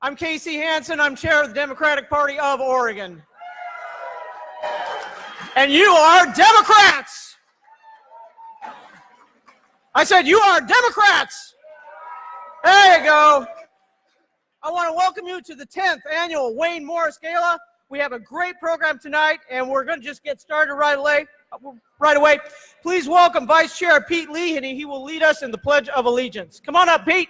I'm Casey Hansen. I'm chair of the Democratic Party of Oregon. And you are Democrats. I said you are Democrats. There you go. I want to welcome you to the 10th annual Wayne Morse Gala. We have a great program tonight, and we're going to just get started right away. Please welcome Vice Chair Pete Leahy. He will lead us in the Pledge of Allegiance. Come on up, Pete.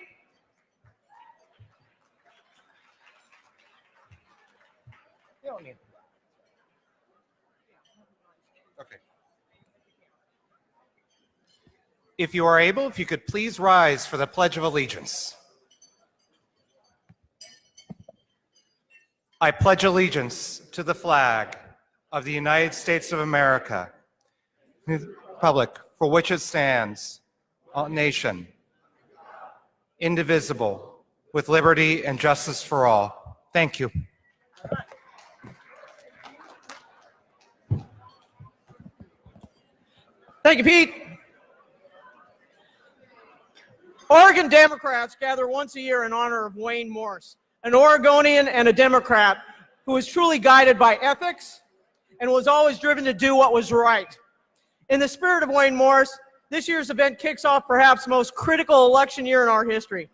Okay. If you are able, if you could please rise for the Pledge of Allegiance. I pledge allegiance to the flag of the United States of America, the republic for which it stands, a nation, indivisible, with liberty and justice for all. Thank you. Thank you, Pete. Oregon Democrats gather once a year in honor of Wayne Morse, an Oregonian and a Democrat who was truly guided by ethics and was always driven to do what was right. In the spirit of Wayne Morse, this year's event kicks off perhaps the most critical election year in our history.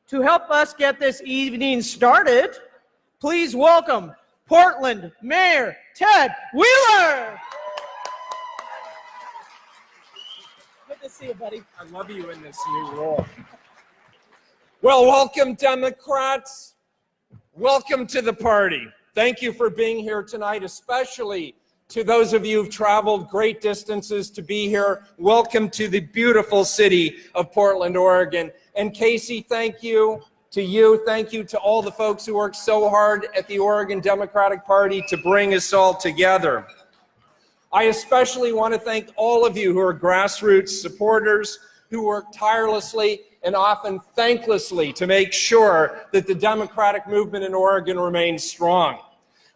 To help us get this evening started, please welcome Portland Mayor Ted Wheeler. Good to see you, buddy. I love you in this new role. Well, welcome, Democrats. Welcome to the party. Thank you for being here tonight, especially to those of you who've traveled great distances to be here. Welcome to the beautiful city of Portland, Oregon. And Casey, thank you to you. Thank you to all the folks who worked so hard at the Oregon Democratic Party to bring us all together. I especially want to thank all of you who are grassroots supporters who work tirelessly and often thanklessly to make sure that the Democratic movement in Oregon remains strong.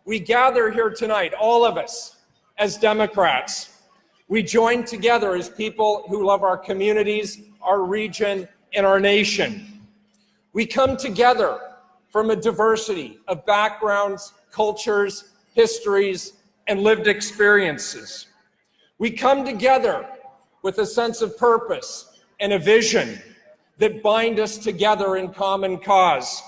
We gather here tonight, all of us, as Democrats. We join together as people who love our communities, our region, and our nation. We come together from a diversity of backgrounds, cultures, histories, and lived experiences. We come together with a sense of purpose and a vision that bind us together in common cause.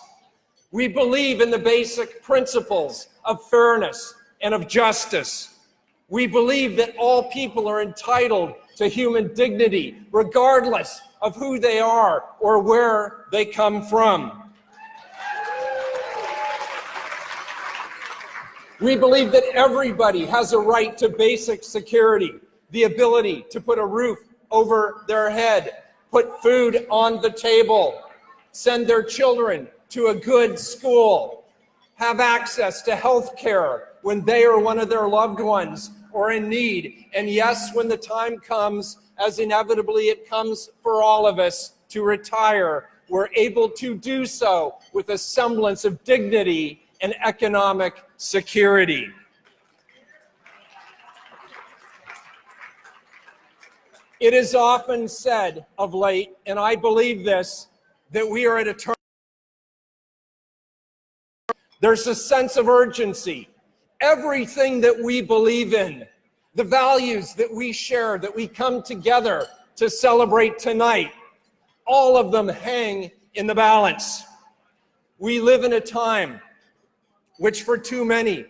We believe in the basic principles of fairness and of justice. We believe that all people are entitled to human dignity, regardless of who they are or where they come from. We believe that everybody has a right to basic security, the ability to put a roof over their head, put food on the table, send their children to a good school, have access to health care when they or one of their loved ones are in need. And yes, when the time comes, as inevitably it comes for all of us, to retire, we're able to do so with a semblance of dignity and economic security. It is often said of late, and I believe this, that we are at a turn. There's a sense of urgency. Everything that we believe in, the values that we share, that we come together to celebrate tonight, all of them hang in the balance. We live in a time which for too many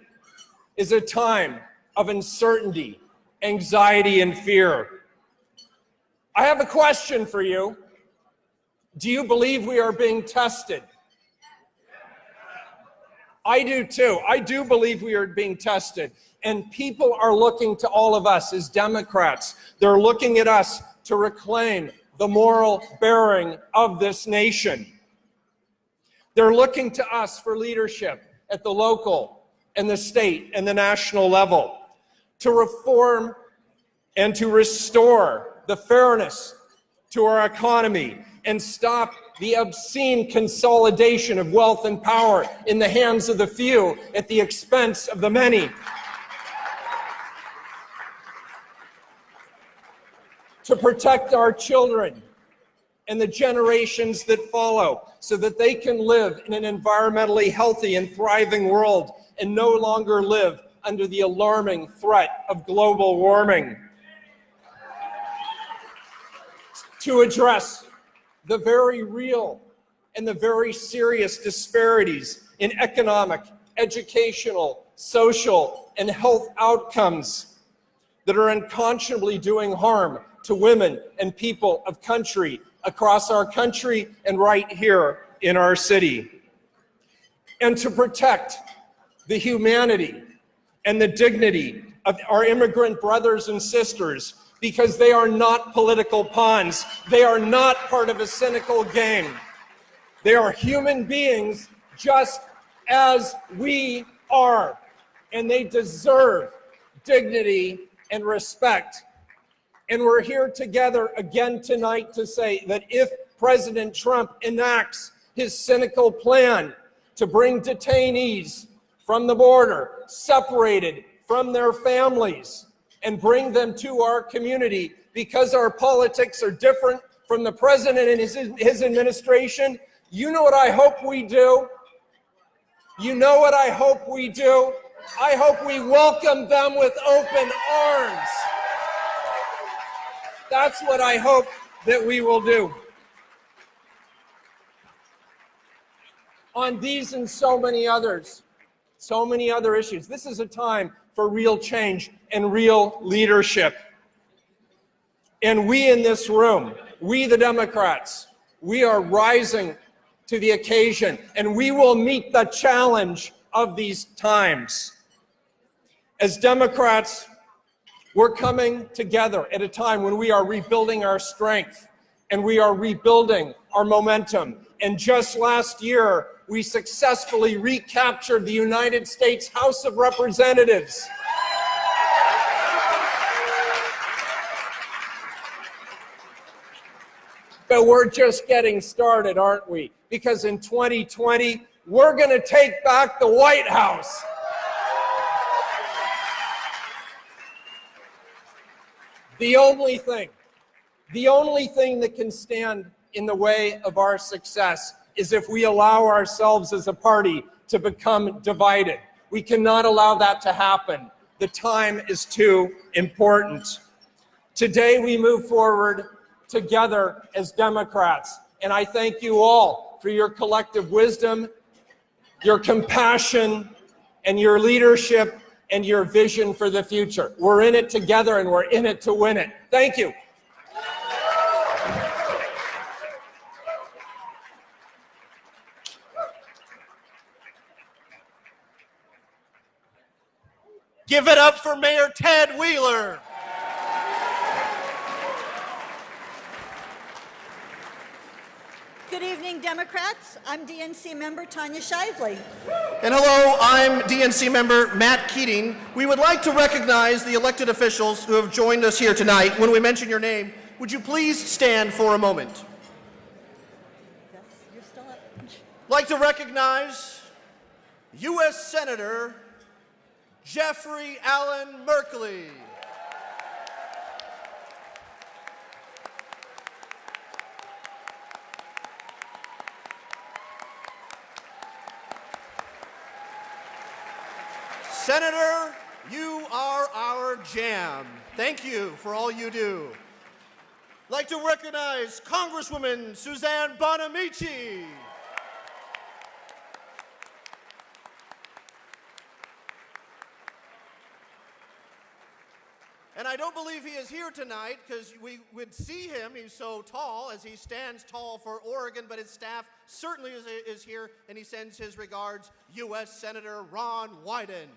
is a time of uncertainty, anxiety, and fear. I have a question for you. Do you believe we are being tested? I do too. I do believe we are being tested. And people are looking to all of us as Democrats. They're looking at us to reclaim the moral bearing of this nation. They're looking to us for leadership at the local and the state and the national level to reform and to restore the fairness to our economy and stop the obscene consolidation of wealth and power in the hands of the few at the expense of the many. To protect our children and the generations that follow so that they can live in an environmentally healthy and thriving world and no longer live under the alarming threat of global warming. To address the very real and the very serious disparities in economic, educational, social, and health outcomes that are unconscionably doing harm to women and people of country across our country and right here in our city. And to protect the humanity and the dignity of our immigrant brothers and sisters, because they are not political pawns. They are not part of a cynical game. They are human beings just as we are, and they deserve dignity and respect. And we're here together again tonight to say that if President Trump enacts his cynical plan to bring detainees from the border, separated from their families, and bring them to our community because our politics are different from the president and his administration, you know what I hope we do? You know what I hope we do? I hope we welcome them with open arms. That's what I hope that we will do. On these and so many other issues, this is a time for real change and real leadership. And we in this room, we the Democrats, we are rising to the occasion, and we will meet the challenge of these times. As Democrats, we're coming together at a time when we are rebuilding our strength and we are rebuilding our momentum. And just last year, we successfully recaptured the United States House of Representatives. But we're just getting started, aren't we? Because in 2020, we're going to take back the White House. The only thing that can stand in the way of our success is if we allow ourselves as a party to become divided. We cannot allow that to happen. The time is too important. Today we move forward together as Democrats, and I thank you all for your collective wisdom, your compassion, and your leadership and your vision for the future. We're in it together and we're in it to win it. Thank you. Give it up for Mayor Ted Wheeler. Good evening, Democrats. I'm DNC member Tanya Shively. And hello, I'm DNC member Matt Keating. We would like to recognize the elected officials who have joined us here tonight. When we mention your name, would you please stand for a moment? Yes, you're still up. I'd like to recognize U.S. Senator Jeffrey Allen Merkley. Senator, you are our jam. Thank you for all you do. I'd like to recognize Congresswoman Suzanne Bonamici. And I don't believe he is here tonight because we would see him. He's so tall as he stands tall for Oregon, but his staff certainly is here, and he sends his regards, U.S. Senator Ron Wyden.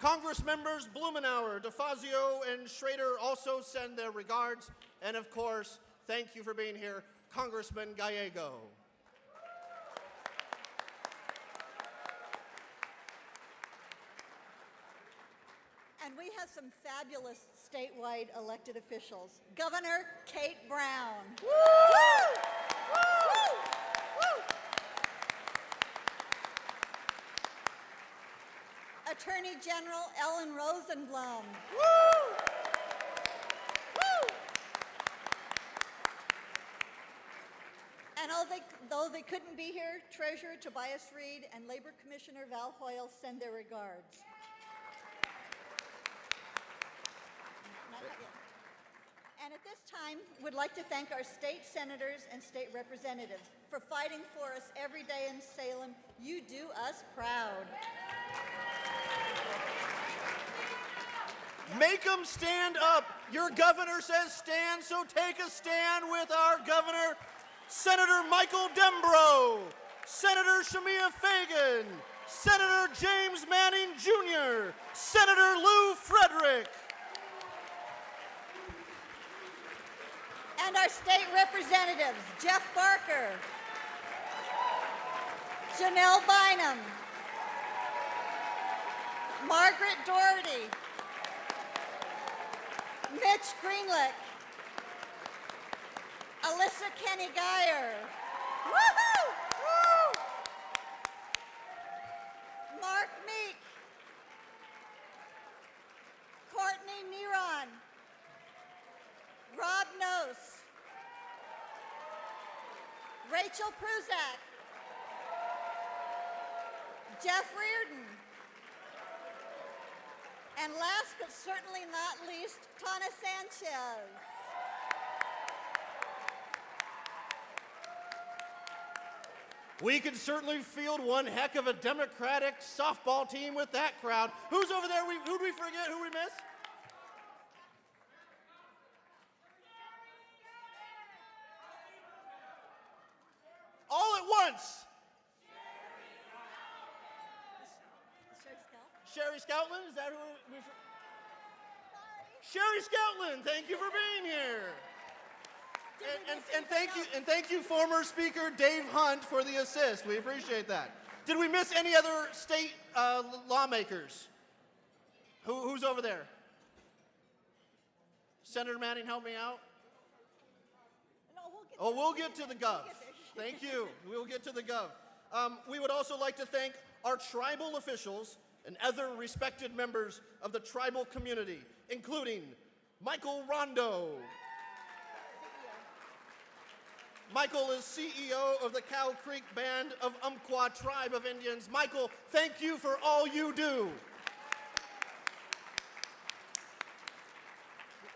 Congress members Blumenauer, DeFazio, and Schrader also send their regards. And of course, thank you for being here, Congressman Gallego. And we have some fabulous statewide elected officials. Governor Kate Brown. Woo! Woo! Woo! Attorney General Ellen Rosenblum. Woo! though they couldn't be here, Treasurer Tobias Reed and Labor Commissioner Val Hoyle send their regards. And at this time, we'd like to thank our state senators and state representatives for fighting for us every day in Salem. You do us proud. Make them stand up. Your governor says stand, so take a stand with our governor, Senator Michael Dembrow, Senator Shamia Fagan, Senator James Manning Jr., Senator Lou Frederick. And our state representatives, Jeff Barker, Janelle Bynum, Margaret Doherty, Mitch Greenlick, Alyssa Kenny Geyer, woohoo! Woo! Mark Meek, Courtney Neron, Rob Nose, Rachel Pruzak, Jeff Reardon, and last but certainly not least, Tana Sanchez. We could certainly field one heck of a Democratic softball team with that crowd. Who's over there? Who'd we forget? Who'd we miss? All at once. Sherry Scoutland, is that who we? Sherry Scoutland, thank you for being here. And thank you, former Speaker Dave Hunt, for the assist. We appreciate that. Did we miss any other state lawmakers? Who's over there? Senator Manning, help me out. No, We'll get to the gov. Thank you. We'll get to the gov. We would also like to thank our tribal officials and other respected members of the tribal community, including Michael Rondo. Michael is CEO of the Cow Creek Band of Umpqua Tribe of Indians. Michael, thank you for all you do.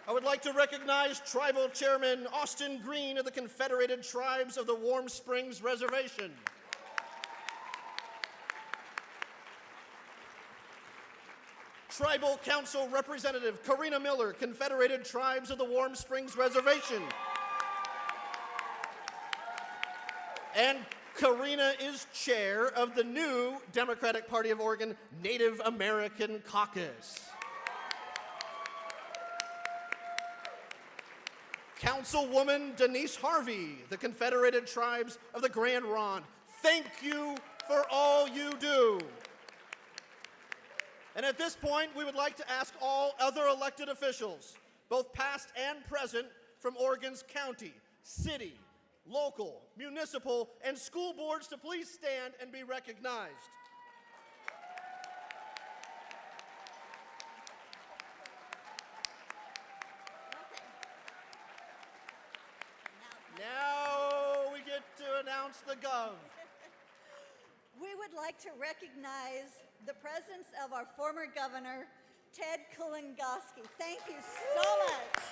I would like to recognize Tribal Chairman Austin Green of the Confederated Tribes of the Warm Springs Reservation. Tribal Council Representative Karina Miller, Confederated Tribes of the Warm Springs Reservation. And Karina is chair of the new Democratic Party of Oregon Native American Caucus. Councilwoman Denise Harvey, the Confederated Tribes of the Grand Ronde. Thank you for all you do. And at this point, we would like to ask all other elected officials, both past and present, from Oregon's county, city, local, municipal, and school boards to please stand and be recognized. Now we get to announce the gov. We would like to recognize the presence of our former governor, Ted Kulingoski. Thank you so much.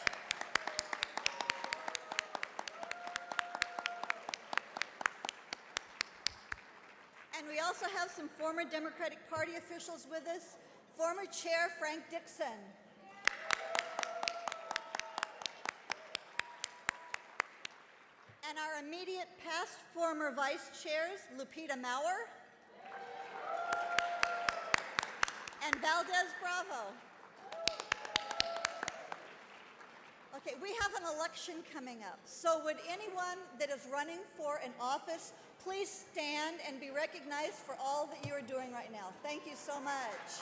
And we also have some former Democratic Party officials with us. Former Chair Frank Dixon. And our immediate past former vice chairs, Lupita Maurer and Valdez Bravo. Okay, we have an election coming up. So would anyone that is running for an office please stand and be recognized for all that you are doing right now. Thank you so much.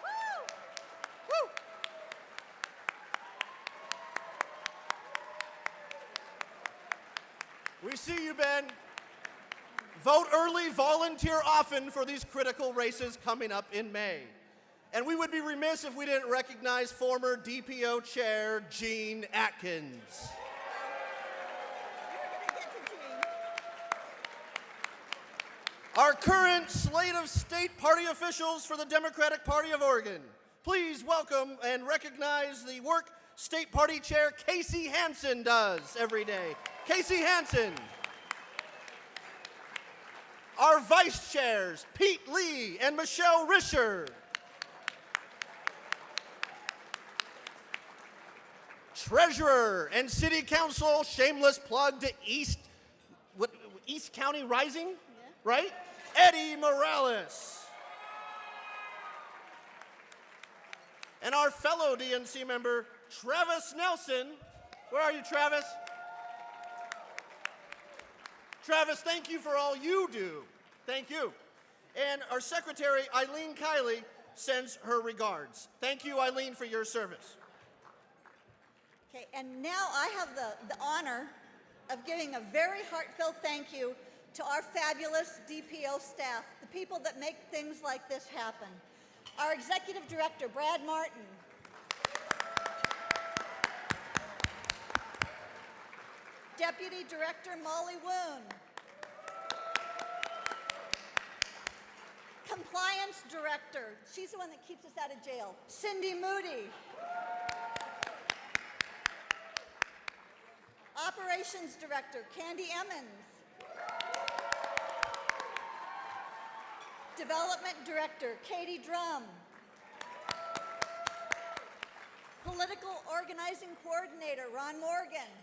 Woo! Woo! We see you, Ben. Vote early, volunteer often for these critical races coming up in May. And we would be remiss if we didn't recognize former DPO Chair Gene Atkins. Our current slate of state party officials for the Democratic Party of Oregon. Please welcome and recognize the work State Party Chair Casey Hansen does every day. Casey Hansen. Our Vice Chairs, Pete Lee and Michelle Risher. Treasurer and City Council, shameless plug to East County Rising, right? Eddie Morales. And our fellow DNC member, Travis Nelson. Where are you, Travis? Travis, thank you for all you do. Thank you. And our secretary, Eileen Kiley, sends her regards. Thank you, Eileen, for your service. Okay, and now I have the honor of giving a very heartfelt thank you to our fabulous DPO staff, the people that make things like this happen. Our Executive Director, Brad Martin. Deputy Director, Molly Woon. Compliance Director, she's the one that keeps us out of jail, Cindy Moody. Operations Director, Candy Emmons. Development Director, Katie Drum. Political Organizing Coordinator, Ron Morgan.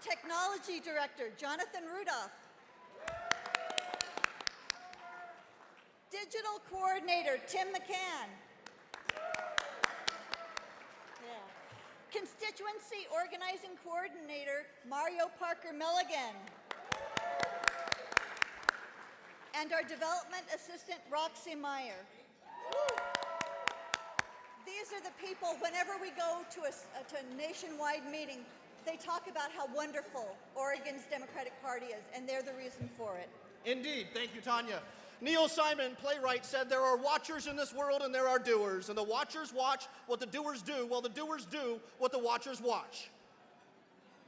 Technology Director, Jonathan Rudolph. Digital Coordinator, Tim McCann. Constituency Organizing Coordinator, Mario Parker Milligan. And our Development Assistant, Roxy Meyer. These are the people, whenever we go to a nationwide meeting, they talk about how wonderful Oregon's Democratic Party is, and they're the reason for it. Indeed. Thank you, Tanya. Neil Simon, playwright, said there are watchers in this world and there are doers, and the watchers watch what the doers do, while the doers do what the watchers watch.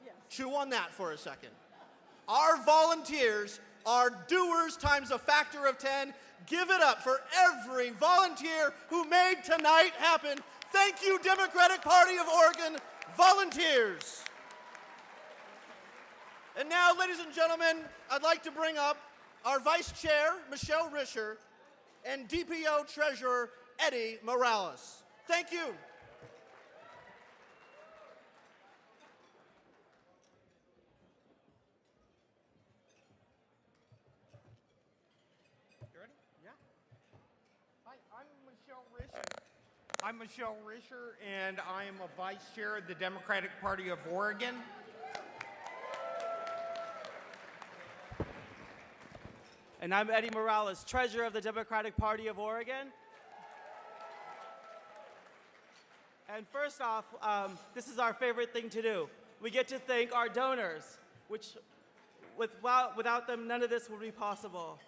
Yes. Chew on that for a second. Our volunteers are doers times a factor of 10. Give it up for every volunteer who made tonight happen. Thank you, Democratic Party of Oregon volunteers. And now, ladies and gentlemen, I'd like to bring up our Vice Chair, Michelle Risher, and DPO Treasurer, Eddie Morales. Thank you. You ready? Yeah. Hi, I'm Michelle Risher, and I am a Vice Chair of the Democratic Party of Oregon. And I'm Eddie Morales, Treasurer of the Democratic Party of Oregon. And first off, this is our favorite thing to do. We get to thank our donors, which without them, none of this would be possible.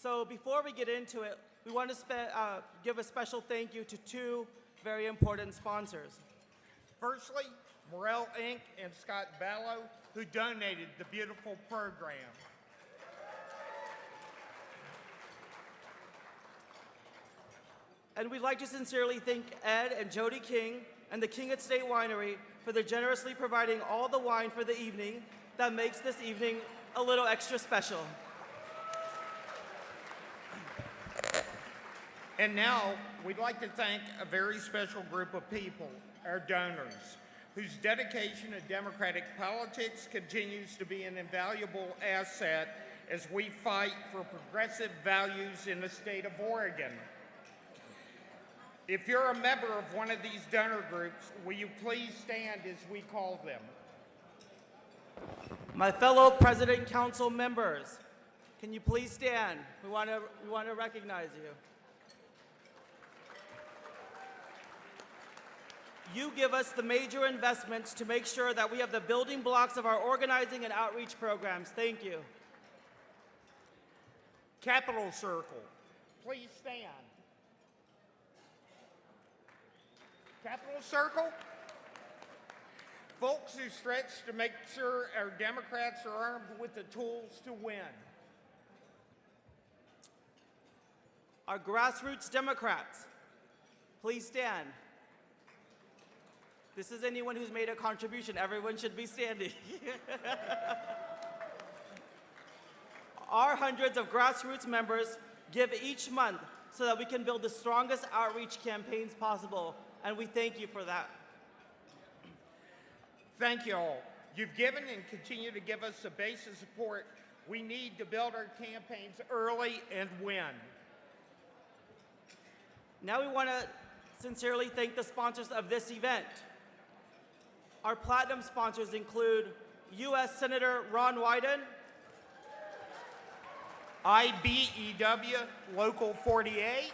So before we get into it, we want to give a special thank you to two very important sponsors. Firstly, Morel Inc. and Scott Ballo, who donated the beautiful program. And we'd like to sincerely thank Ed and Jody King and the King at State Winery for their generously providing all the wine for the evening that makes this evening a little extra special. And now, we'd like to thank a very special group of people, our donors, whose dedication to democratic politics continues to be an invaluable asset as we fight for progressive values in the state of Oregon. If you're a member of one of these donor groups, will you please stand as we call them? My fellow President Council members, can you please stand? We want to recognize you. You give us the major investments to make sure that we have the building blocks of our organizing and outreach programs. Thank you. Capital Circle, please stand. Capital Circle. Folks who stretch to make sure our Democrats are armed with the tools to win. Our grassroots Democrats, please stand. This is anyone who's made a contribution. Everyone should be standing. Our hundreds of grassroots members give each month so that we can build the strongest outreach campaigns possible, and we thank you for that. Thank you all. You've given and continue to give us the base of support we need to build our campaigns early and win. Now we want to sincerely thank the sponsors of this event. Our platinum sponsors include U.S. Senator Ron Wyden, IBEW Local 48,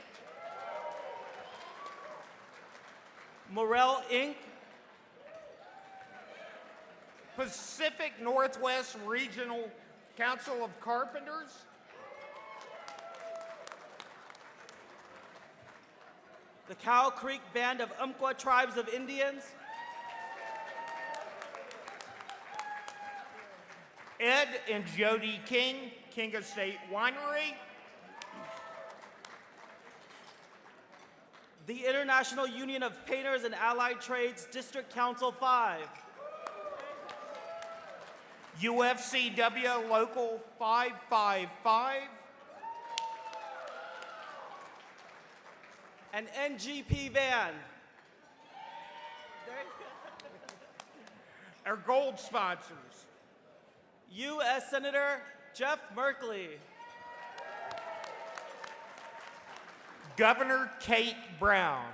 Morel Inc., Pacific Northwest Regional Council of Carpenters, the Cow Creek Band of Umpqua Tribes of Indians, Ed and Jody King, King Estate Winery, the International Union of Painters and Allied Trades District Council 5, UFCW Local 555, and NGP Van. our gold sponsors, U.S. Senator Jeff Merkley, Governor Kate Brown,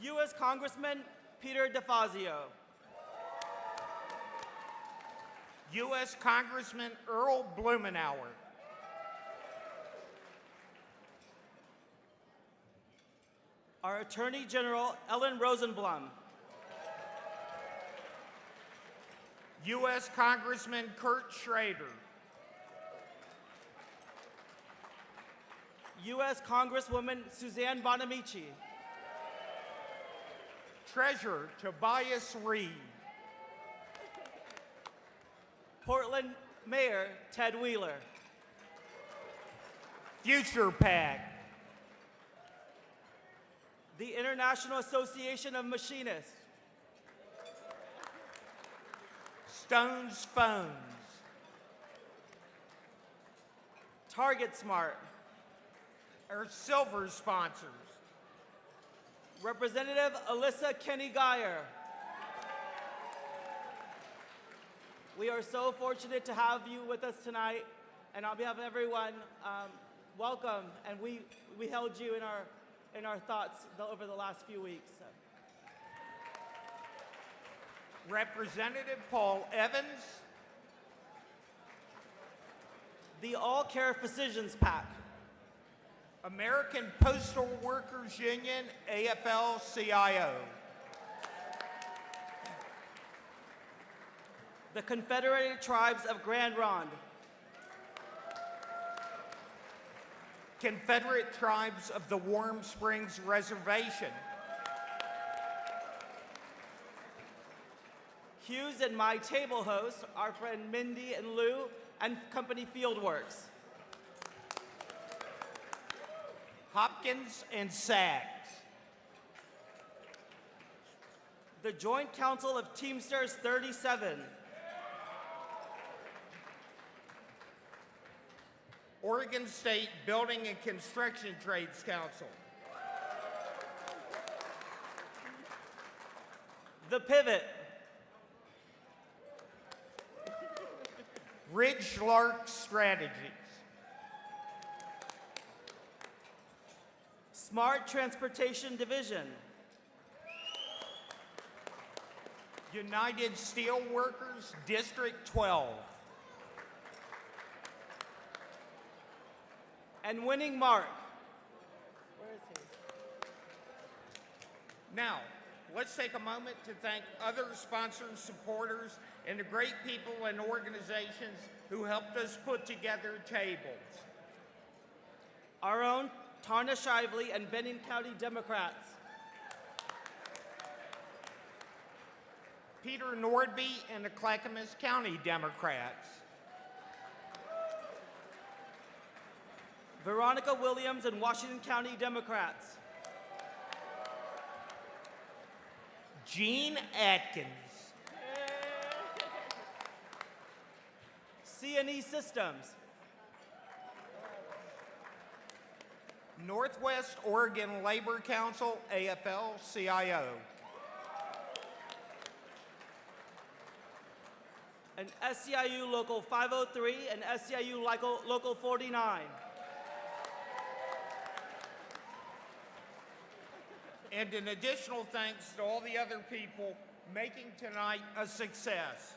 U.S. Congressman Peter DeFazio, U.S. Congressman Earl Blumenauer, our Attorney General Ellen Rosenblum, U.S. Congressman Kurt Schrader, U.S. Congresswoman Suzanne Bonamici, Treasurer Tobias Reed, Portland Mayor Ted Wheeler, Future PAC, the International Association of Machinists, Stone's Phones, Target Smart, our silver sponsors, Representative Alyssa Kenny Geyer. We are so fortunate to have you with us tonight, and on behalf of everyone, welcome. And we held you in our thoughts over the last few weeks. So. Representative Paul Evans, The All Care Physicians PAC, American Postal Workers Union, AFL-CIO, the Confederated Tribes of Grand Ronde, Confederate Tribes of the Warm Springs Reservation, Hughes and my table hosts, our friend Mindy and Lou, and Company Fieldworks, Hopkins and Sachs, the Joint Council of Teamsters 37, Oregon State Building and Construction Trades Council, The Pivot, Ridge Lark Strategies, Smart Transportation Division, United Steelworkers District 12, and Winning Mark. Where is he? Now, let's take a moment to thank other sponsors, supporters, and the great people and organizations who helped us put together tables. Our own Tarna Shively and Benton County Democrats. Peter Nordby and the Clackamas County Democrats. Veronica Williams and Washington County Democrats. Gene Atkins. C&E Systems. Northwest Oregon Labor Council, AFL-CIO. And SCIU Local 503 and SCIU Local 49. And an additional thanks to all the other people making tonight a success.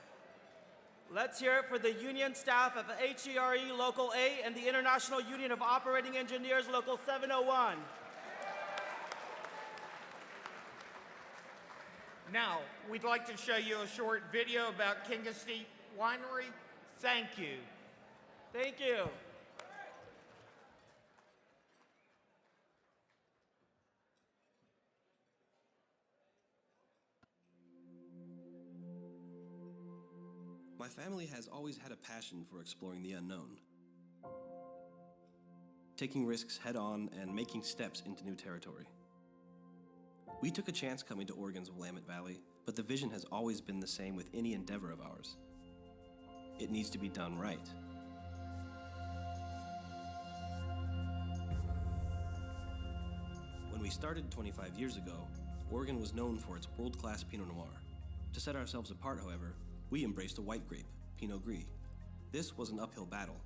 Let's hear it for the union staff of HERE Local 8 and the International Union of Operating Engineers Local 701. Now, we'd like to show you a short video about Kingasteep Winery. Thank you. Thank you. My family has always had a passion for exploring the unknown, taking risks head on and making steps into new territory. We took a chance coming to Oregon's Willamette Valley, but the vision has always been the same with any endeavor of ours. It needs to be done right. When we started 25 years ago, Oregon was known for its world-class Pinot Noir. To set ourselves apart, however, we embraced a white grape, Pinot Gris. This was an uphill battle,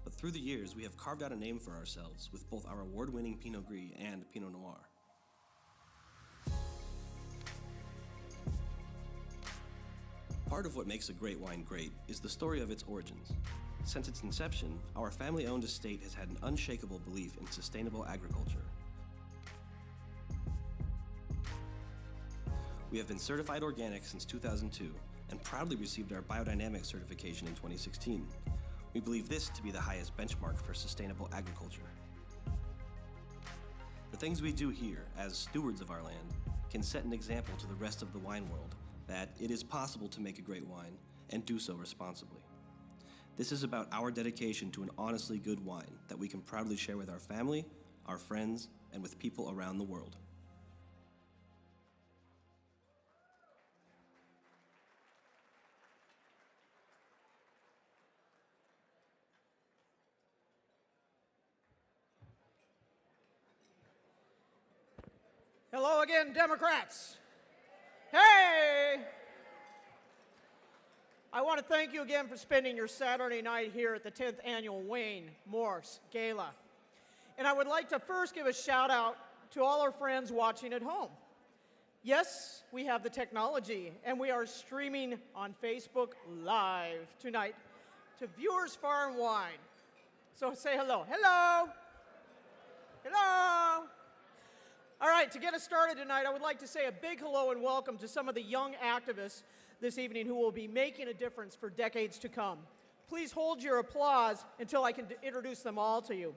but through the years we have carved out a name for ourselves with both our award-winning Pinot Gris and Pinot Noir. Part of what makes a great wine great is the story of its origins. Since its inception, our family-owned estate has had an unshakable belief in sustainable agriculture. We have been certified organic since 2002 and proudly received our biodynamic certification in 2016. We believe this to be the highest benchmark for sustainable agriculture. The things we do here, as stewards of our land, can set an example to the rest of the wine world that it is possible to make a great wine and do so responsibly. This is about our dedication to an honestly good wine that we can proudly share with our family, our friends, and with people around the world. Hello again, Democrats. Hey! I want to thank you again for spending your Saturday night here at the 10th Annual Wayne Morse Gala. And I would like to first give a shout out to all our friends watching at home. Yes, we have the technology, and we are streaming on Facebook Live tonight to viewers far and wide. So say hello. Hello! Hello! All right, to get us started tonight, I would like to say a big hello and welcome to some of the young activists this evening who will be making a difference for decades to come. Please hold your applause until I can introduce them all to you.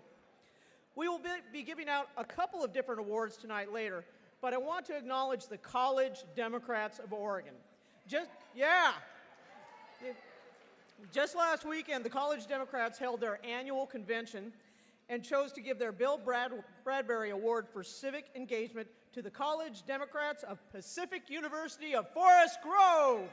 We will be giving out a couple of different awards tonight later, but I want to acknowledge the College Democrats of Oregon. Just last weekend, the College Democrats held their annual convention and chose to give their Bill Bradbury Award for Civic Engagement to the College Democrats of Pacific University of Forest Grove.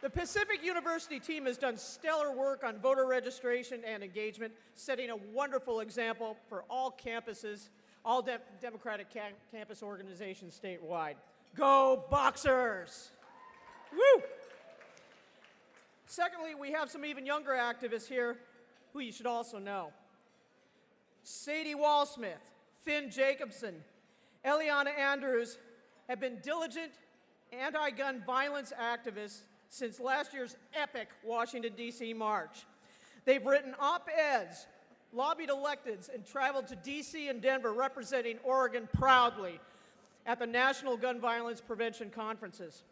The Pacific University team has done stellar work on voter registration and engagement, setting a wonderful example for all campuses, all Democratic campus organizations statewide. Go Boxers! Woo! Secondly, we have some even younger activists here who you should also know. Sadie Walsmith, Finn Jacobson, Eliana Andrews have been diligent anti-gun violence activists since last year's epic Washington, D.C. march. They've written op-eds, lobbied electeds, and traveled to D.C. and Denver representing Oregon proudly at the National Gun Violence Prevention Conferences.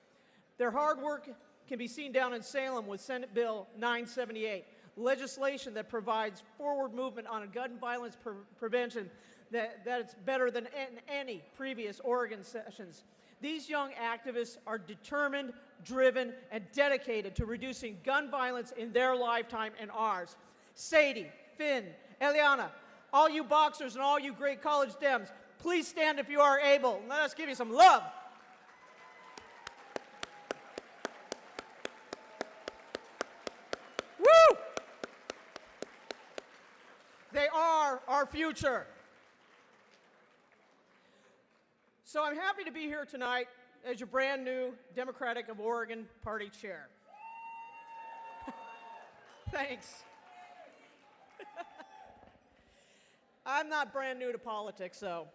Their hard work can be seen down in Salem with Senate Bill 978, legislation that provides forward movement on gun violence prevention that's better than any previous Oregon sessions. These young activists are determined, driven, and dedicated to reducing gun violence in their lifetime and ours. Sadie, Finn, Eliana, all you boxers and all you great college Dems, please stand if you are able. Let us give you some love. Woo! They are our future. So I'm happy to be here tonight as your brand new Democratic of Oregon Party chair. Thanks. I'm not brand new to politics, though.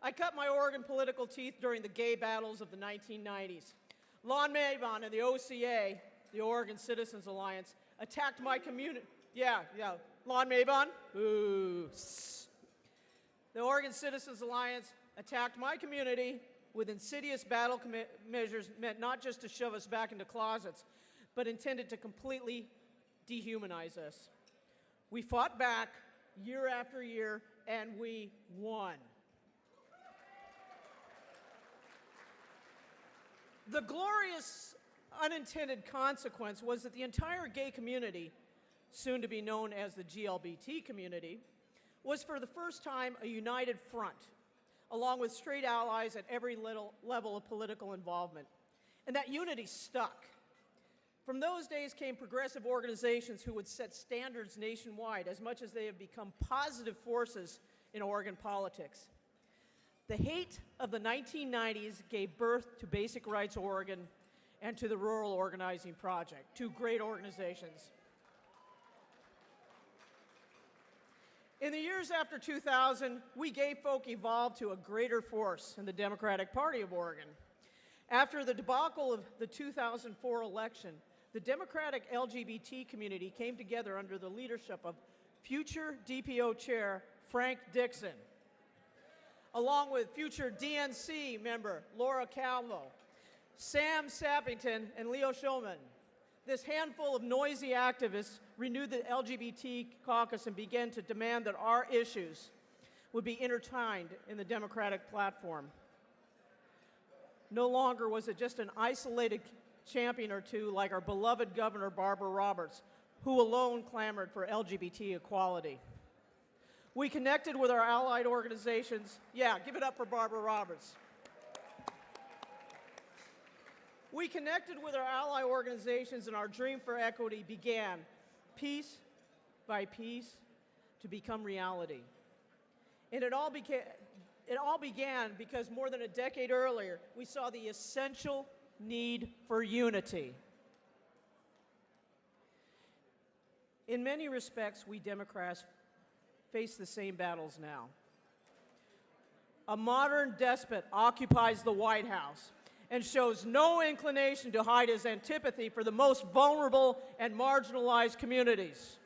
I cut my Oregon political teeth during the gay battles of the 1990s. Lon Mabon and the OCA, the Oregon Citizens Alliance, attacked my community. Yeah. Lon Mabon? Boo. The Oregon Citizens Alliance attacked my community with insidious battle measures meant not just to shove us back into closets, but intended to completely dehumanize us. We fought back year after year, and we won. The glorious unintended consequence was that the entire gay community, soon to be known as the GLBT community, was for the first time a united front, along with straight allies at every level of political involvement. And that unity stuck. From those days came progressive organizations who would set standards nationwide as much as they have become positive forces in Oregon politics. The hate of the 1990s gave birth to Basic Rights Oregon and to the Rural Organizing Project, two great organizations. In the years after 2000, we gay folk evolved to a greater force in the Democratic Party of Oregon. After the debacle of the 2004 election, the Democratic LGBT community came together under the leadership of future DPO Chair Frank Dixon, along with future DNC member Laura Calvo, Sam Sappington, and Leo Shulman. This handful of noisy activists renewed the LGBT caucus and began to demand that our issues would be intertwined in the Democratic platform. No longer was it just an isolated champion or two like our beloved Governor Barbara Roberts, who alone clamored for LGBT equality. We connected with our allied organizations. Yeah, give it up for Barbara Roberts. We connected with our ally organizations, and our dream for equity began, piece by piece, to become reality. And it all began because more than a decade earlier, we saw the essential need for unity. In many respects, we Democrats face the same battles now. A modern despot occupies the White House and shows no inclination to hide his antipathy for the most vulnerable and marginalized communities.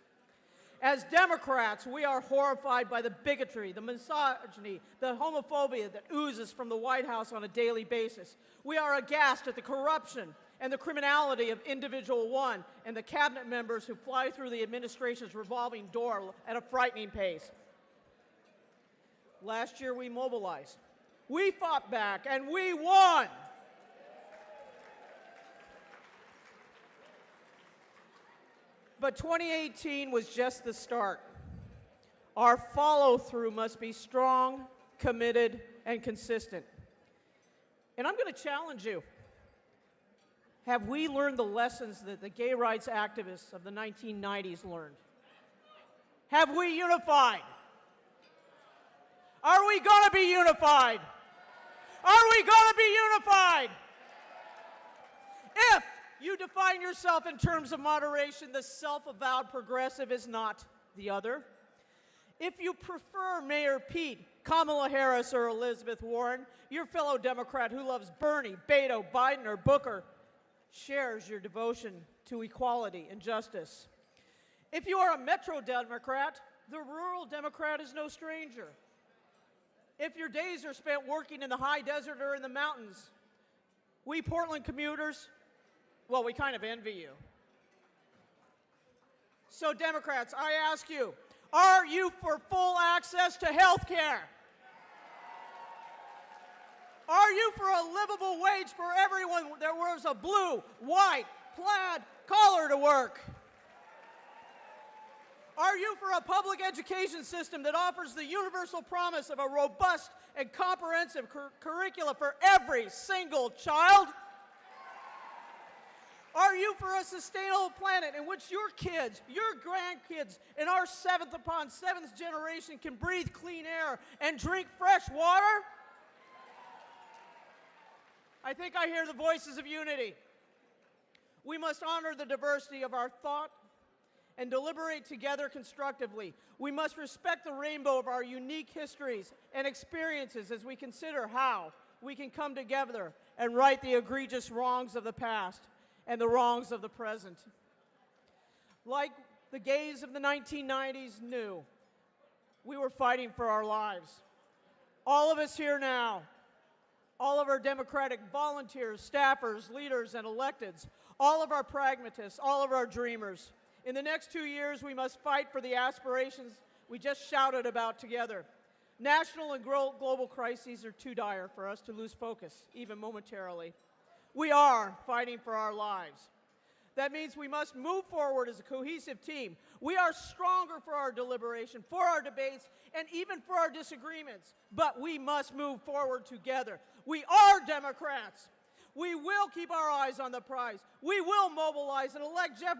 As Democrats, we are horrified by the bigotry, the misogyny, the homophobia that oozes from the White House on a daily basis. We are aghast at the corruption and the criminality of Individual One and the cabinet members who fly through the administration's revolving door at a frightening pace. Last year, we mobilized. We fought back, and we won. But 2018 was just the start. Our follow-through must be strong, committed, and consistent. And I'm going to challenge you. Have we learned the lessons that the gay rights activists of the 1990s learned? Have we unified? Are we going to be unified? Are we going to be unified? If you define yourself in terms of moderation, the self-avowed progressive is not the other. If you prefer Mayor Pete, Kamala Harris, or Elizabeth Warren, your fellow Democrat who loves Bernie, Beto, Biden, or Booker shares your devotion to equality and justice. If you are a Metro Democrat, the rural Democrat is no stranger. If your days are spent working in the high desert or in the mountains, we Portland commuters, Well, we kind of envy you. So, Democrats, I ask you, are you for full access to health care? Are you for a livable wage for everyone that wears a blue, white, plaid collar to work? Are you for a public education system that offers the universal promise of a robust and comprehensive curricula for every single child? Are you for a sustainable planet in which your kids, your grandkids, and our seventh upon seventh generation can breathe clean air and drink fresh water? I think I hear the voices of unity. We must honor the diversity of our thought and deliberate together constructively. We must respect the rainbow of our unique histories and experiences as we consider how we can come together and right the egregious wrongs of the past and the wrongs of the present. Like the gays of the 1990s knew, we were fighting for our lives. All of us here now, all of our Democratic volunteers, staffers, leaders, and electeds, all of our pragmatists, all of our dreamers. In the next 2 years, we must fight for the aspirations we just shouted about together. National and global crises are too dire for us to lose focus, even momentarily. We are fighting for our lives. That means we must move forward as a cohesive team. We are stronger for our deliberation, for our debates, and even for our disagreements. But we must move forward together. We are Democrats. We will keep our eyes on the prize. We will mobilize and elect Jeff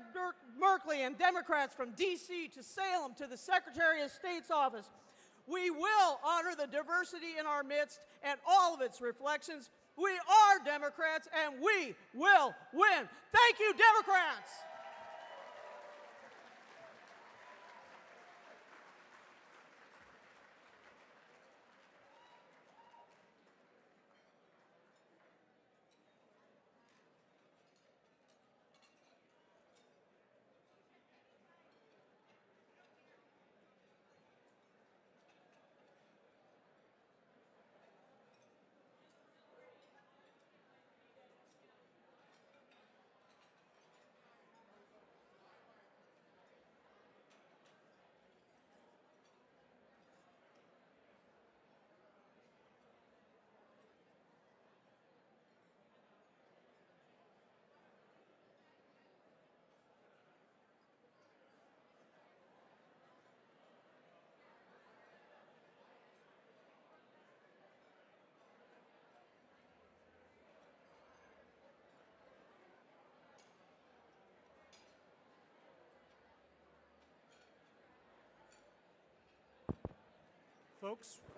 Merkley and Democrats from D.C. to Salem to the Secretary of State's office. We will honor the diversity in our midst and all of its reflections. We are Democrats, and we will win. Thank you, Democrats.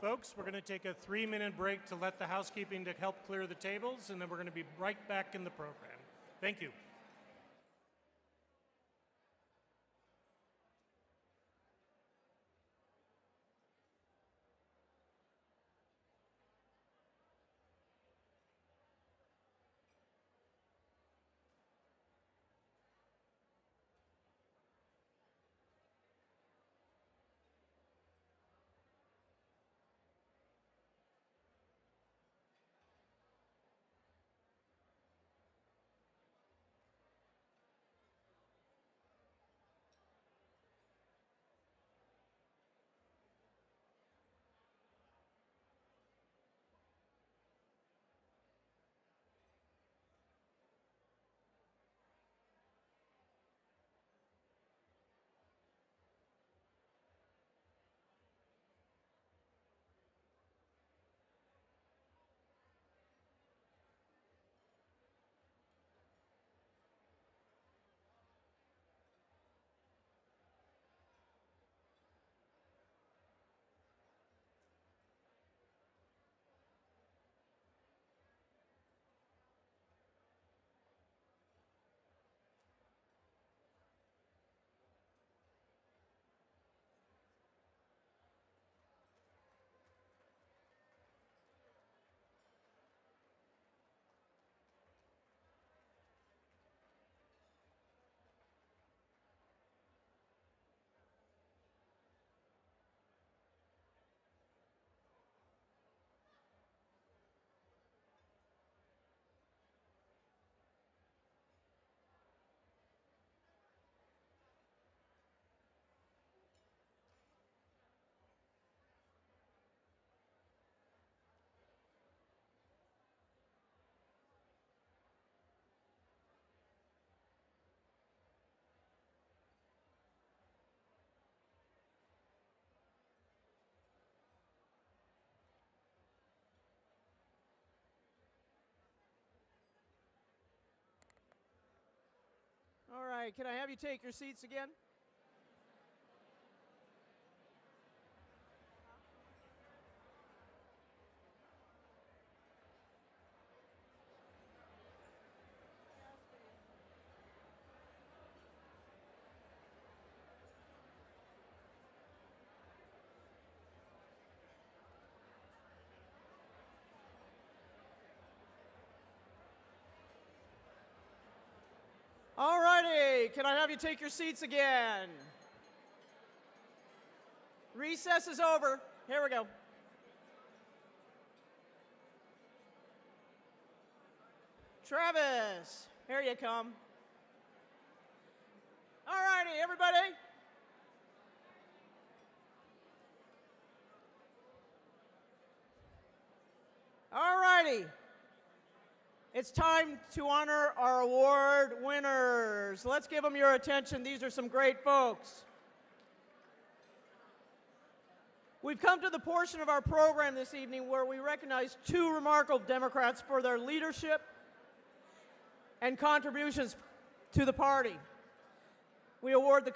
Folks, we're going to take a 3-minute break to let the housekeeping to help clear the tables, and then we're going to be right back in the program. Thank you. All right, can I have you take your seats again? All righty, can I have you take your seats again? Recess is over. Here we go. Travis, here you come. All righty, everybody. All righty. It's time to honor our award winners. Let's give them your attention. These are some great folks. We've come to the portion of our program this evening where we recognize two remarkable Democrats for their leadership and contributions to the party. We award the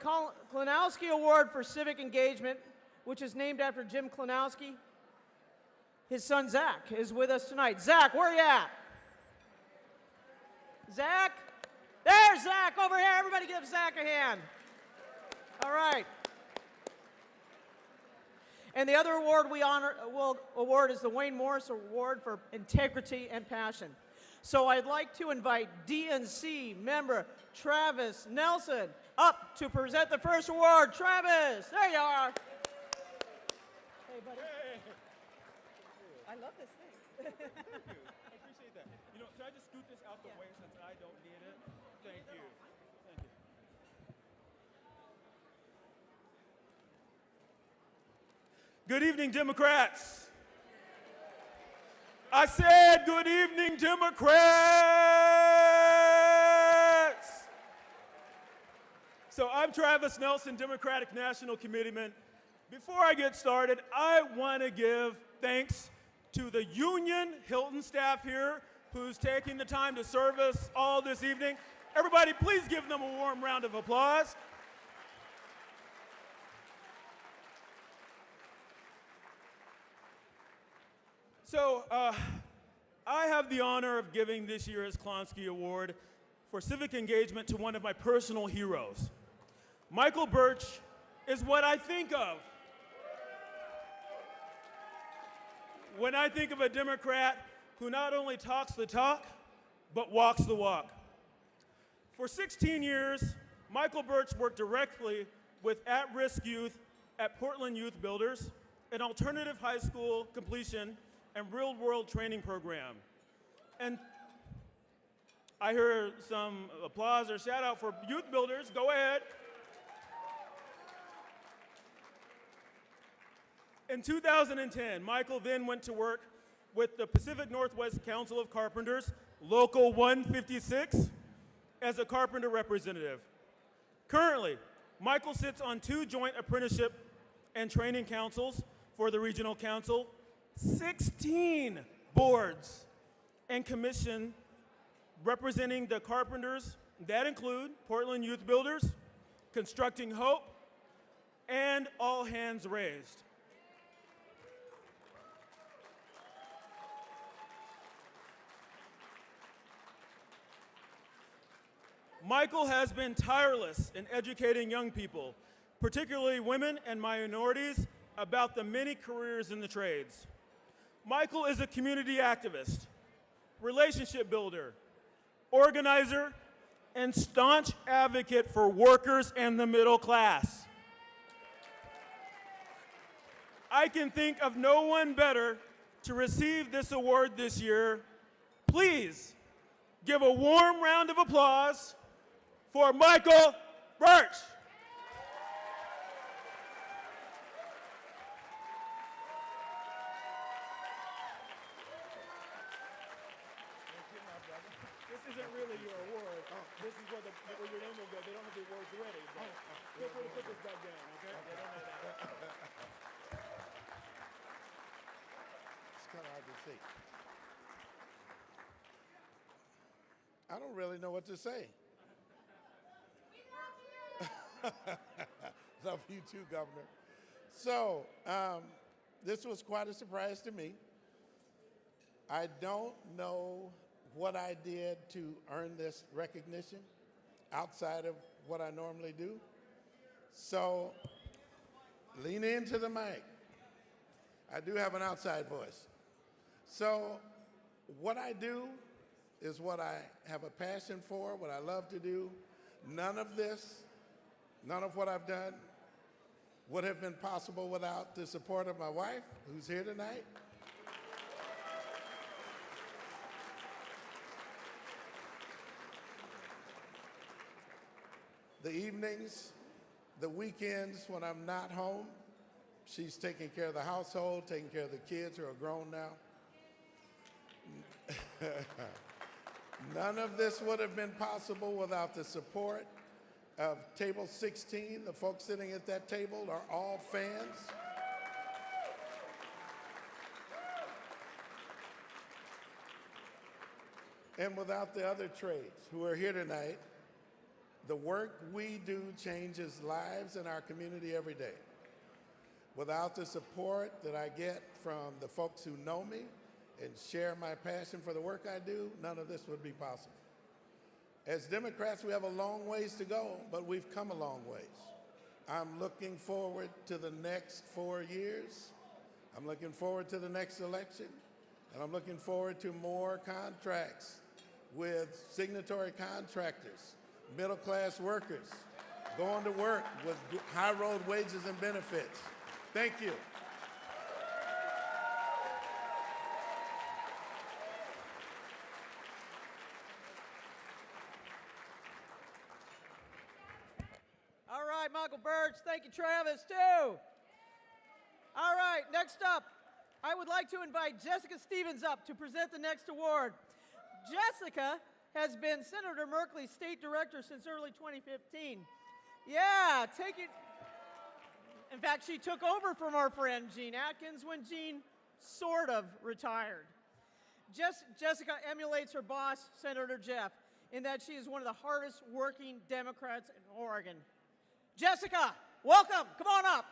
Klinowski Award for Civic Engagement, which is named after Jim Klinowski. His son, Zach, is with us tonight. Zach, where are you at? Zach? There's Zach over here. Everybody give Zach a hand. All right. And the other award will award is the Wayne Morse Award for Integrity and Passion. So I'd like to invite DNC member Travis Nelson up to present the first award. Travis, there you are. Hey, buddy. Hey. I love this thing. Thank you. I appreciate that. You know, can I just scoot this out the way since I don't need it? Thank you. Thank you. Good evening, Democrats. I said good evening, Democrats. So I'm Travis Nelson, Democratic National Committeeman. Before I get started, I want to give thanks to the Union Hilton staff here who's taking the time to serve us all this evening. Everybody, please give them a warm round of applause. So, I have the honor of giving this year's Klonsky Award for civic engagement to one of my personal heroes. Michael Birch is what I think of when I think of a Democrat who not only talks the talk, but walks the walk. For 16 years, Michael Birch worked directly with at-risk youth at Portland Youth Builders, an alternative high school completion and real-world training program. And I heard some applause or shout out for Youth Builders. Go ahead. In 2010, Michael then went to work with the Pacific Northwest Council of Carpenters, Local 156, as a carpenter representative. Currently, Michael sits on 2 joint apprenticeship and training councils for the Regional Council, 16 boards and commission representing the carpenters that include Portland Youth Builders, Constructing Hope, and All Hands Raised. Michael has been tireless in educating young people, particularly women and minorities, about the many careers in the trades. Michael is a community activist, relationship builder, organizer, and staunch advocate for workers and the middle class. I can think of no one better to receive this award this year. Please give a warm round of applause for Michael Birch. This isn't really your award. This is where your name will go. They don't have the awards ready. Feel free to put this back down, okay? They don't know that. It's kind of hard to see. I don't really know what to say. Love you too, Governor. So, this was quite a surprise to me. I don't know what I did to earn this recognition outside of what I normally do. So, lean into the mic. I do have an outside voice. So, what I do is what I have a passion for, what I love to do. None of this, none of what I've done would have been possible without the support of my wife, who's here tonight. The evenings, the weekends when I'm not home, she's taking care of the household, taking care of the kids who are grown now. None of this would have been possible without the support of Table 16. The folks sitting at that table are all fans. And without the other trades who are here tonight. The work we do changes lives in our community every day. Without the support that I get from the folks who know me and share my passion for the work I do, none of this would be possible. As Democrats, we have a long ways to go, but we've come a long ways. I'm looking forward to the next 4 years. I'm looking forward to the next election, and I'm looking forward to more contracts with signatory contractors, middle-class workers, going to work with high road wages and benefits. Thank you. All right, Michael Birch. Thank you, Travis, too. All right, next up, I would like to invite Jessica Stevens up to present the next award. Jessica has been Senator Merkley's state director since early 2015. Yeah, take it. In fact, she took over from our friend Gene Atkins when Gene sort of retired. Jessica emulates her boss, Senator Jeff, in that she is one of the hardest working Democrats in Oregon. Jessica, welcome. Come on up.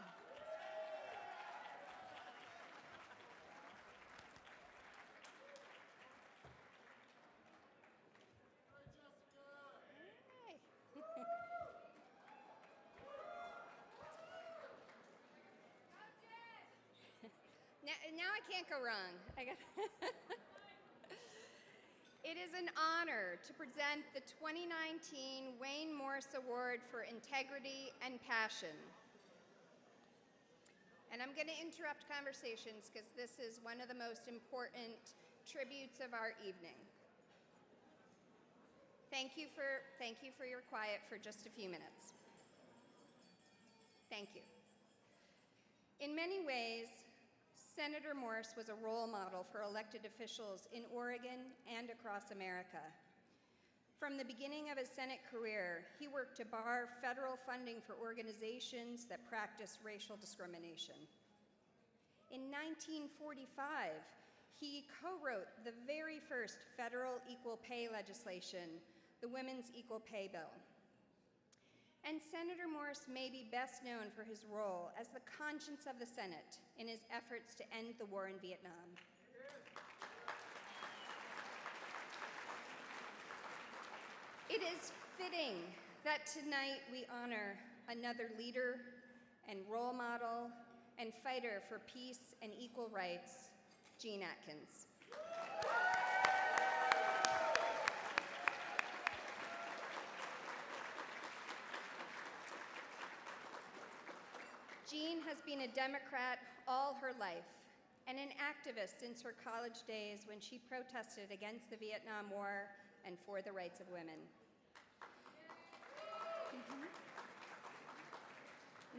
Now I can't go wrong. It is an honor to present the 2019 Wayne Morse Award for Integrity and Passion. And I'm going to interrupt conversations because this is one of the most important tributes of our evening. Thank you for your quiet for just a few minutes. Thank you. In many ways, Senator Morse was a role model for elected officials in Oregon and across America. From the beginning of his Senate career, he worked to bar federal funding for organizations that practice racial discrimination. In 1945, he co-wrote the very first federal equal pay legislation, the Women's Equal Pay Bill. And Senator Morse may be best known for his role as the conscience of the Senate in his efforts to end the war in Vietnam. It is fitting that tonight we honor another leader and role model and fighter for peace and equal rights, Gene Atkins. Jean has been a Democrat all her life and an activist since her college days when she protested against the Vietnam War and for the rights of women.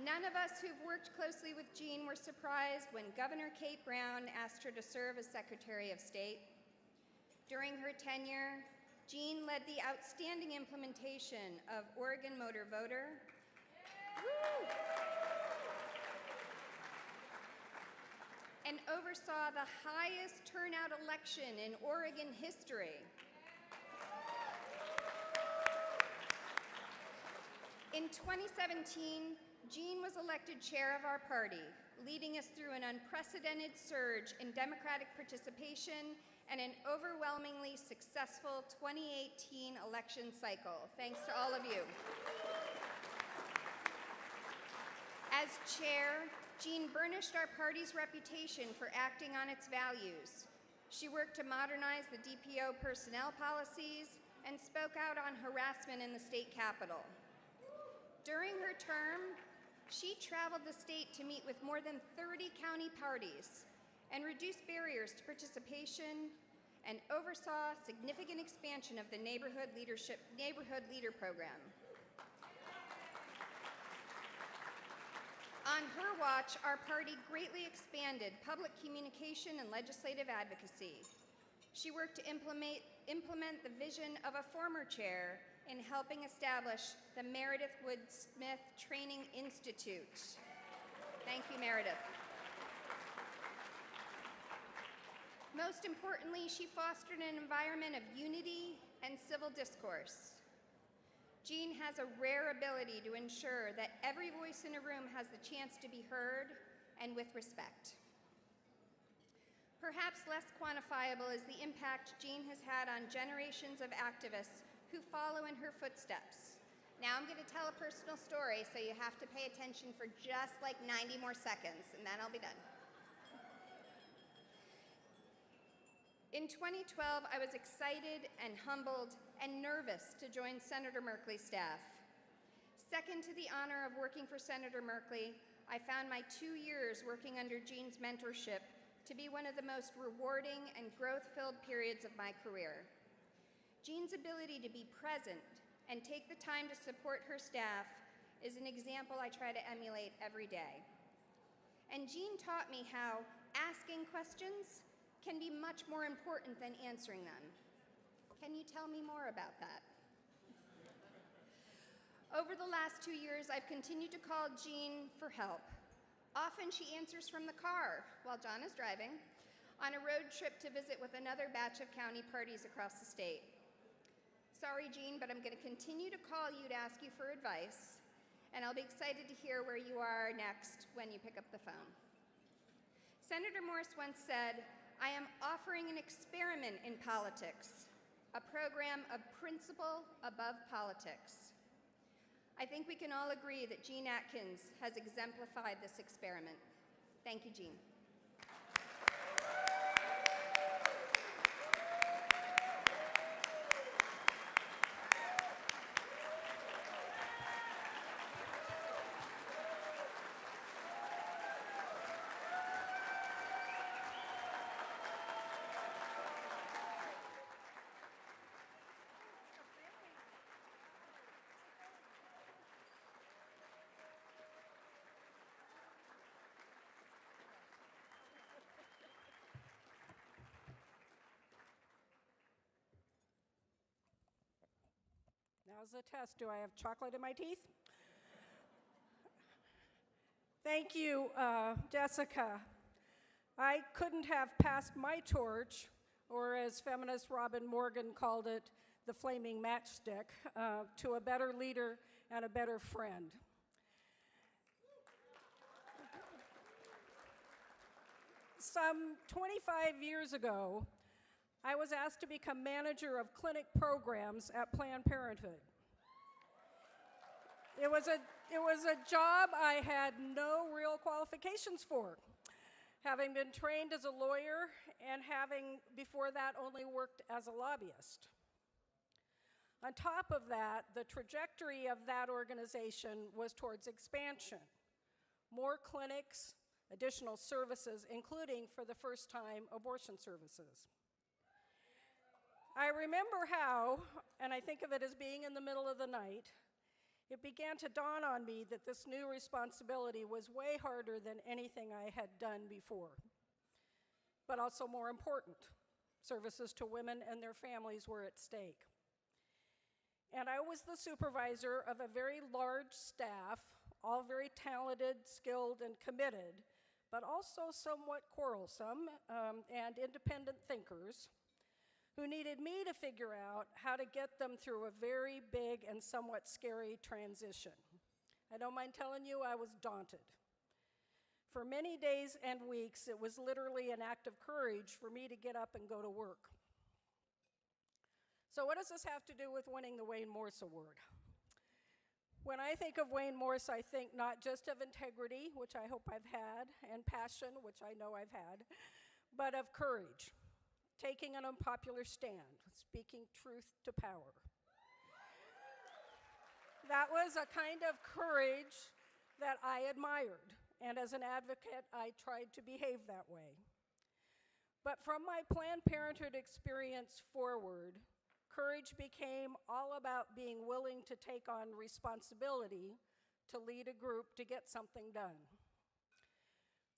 None of us who've worked closely with Jean were surprised when Governor Kate Brown asked her to serve as Secretary of State. During her tenure, Jean led the outstanding implementation of Oregon Motor Voter. And oversaw the highest turnout election in Oregon history. In 2017, Jean was elected chair of our party, leading us through an unprecedented surge in Democratic participation and an overwhelmingly successful 2018 election cycle. Thanks to all of you. As chair, Jean burnished our party's reputation for acting on its values. She worked to modernize the DPO personnel policies and spoke out on harassment in the state capitol. During her term, she traveled the state to meet with more than 30 county parties and reduced barriers to participation and oversaw significant expansion of the Neighborhood Leader Program. On her watch, our party greatly expanded public communication and legislative advocacy. She worked to implement the vision of a former chair in helping establish the Meredith Wood Smith Training Institute. Thank you, Meredith. Most importantly, she fostered an environment of unity and civil discourse. Jean has a rare ability to ensure that every voice in a room has the chance to be heard and with respect. Perhaps less quantifiable is the impact Jean has had on generations of activists who follow in her footsteps. Now I'm going to tell a personal story, so you have to pay attention for just like 90 more seconds, and then I'll be done. In 2012, I was excited and humbled and nervous to join Senator Merkley's staff. Second to the honor of working for Senator Merkley, I found my 2 years working under Jean's mentorship to be one of the most rewarding and growth-filled periods of my career. Jean's ability to be present and take the time to support her staff is an example I try to emulate every day. And Jean taught me how asking questions can be much more important than answering them. Can you tell me more about that? Over the last 2 years, I've continued to call Jean for help. Often she answers from the car while John is driving on a road trip to visit with another batch of county parties across the state. Sorry, Jean, but I'm going to continue to call you to ask you for advice, and I'll be excited to hear where you are next when you pick up the phone. Senator Morse once said, "I am offering an experiment in politics, a program of principle above politics." I think we can all agree that Jean Atkins has exemplified this experiment. Thank you, Jean. Now's the test. Do I have chocolate in my teeth? Thank you, Jessica. I couldn't have passed my torch, or as feminist Robin Morgan called it, the flaming matchstick, to a better leader and a better friend. Some 25 years ago, I was asked to become manager of clinic programs at Planned Parenthood. It was a job I had no real qualifications for, having been trained as a lawyer and having, before that, only worked as a lobbyist. On top of that, the trajectory of that organization was towards expansion. More clinics, additional services, including, for the first time, abortion services. I remember how, and I think of it as being in the middle of the night, it began to dawn on me that this new responsibility was way harder than anything I had done before, but also more important. Services to women and their families were at stake. And I was the supervisor of a very large staff, all very talented, skilled, and committed, but also somewhat quarrelsome and independent thinkers, who needed me to figure out how to get them through a very big and somewhat scary transition. I don't mind telling you I was daunted. For many days and weeks, it was literally an act of courage for me to get up and go to work. So what does this have to do with winning the Wayne Morse Award? When I think of Wayne Morse, I think not just of integrity, which I hope I've had, and passion, which I know I've had, but of courage, taking an unpopular stand, speaking truth to power. That was a kind of courage that I admired, and as an advocate, I tried to behave that way. But from my Planned Parenthood experience forward, courage became all about being willing to take on responsibility to lead a group to get something done.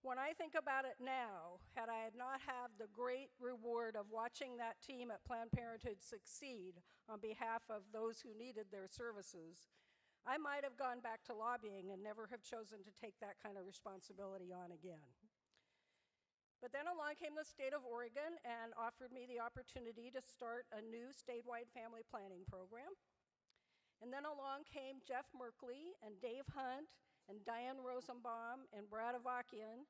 When I think about it now, had I not had the great reward of watching that team at Planned Parenthood succeed on behalf of those who needed their services, I might have gone back to lobbying and never have chosen to take that kind of responsibility on again. But then along came the state of Oregon and offered me the opportunity to start a new statewide family planning program. And then along came Jeff Merkley and Dave Hunt and Diane Rosenbaum and Brad Avakian,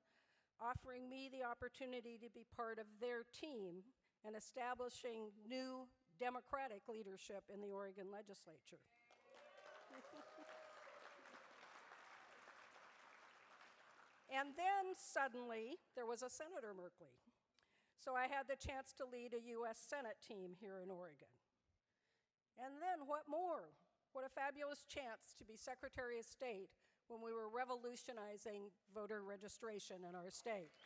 offering me the opportunity to be part of their team and establishing new Democratic leadership in the Oregon legislature. And then suddenly, there was a Senator Merkley. So I had the chance to lead a US Senate team here in Oregon. And then what more? What a fabulous chance to be Secretary of State when we were revolutionizing voter registration in our state.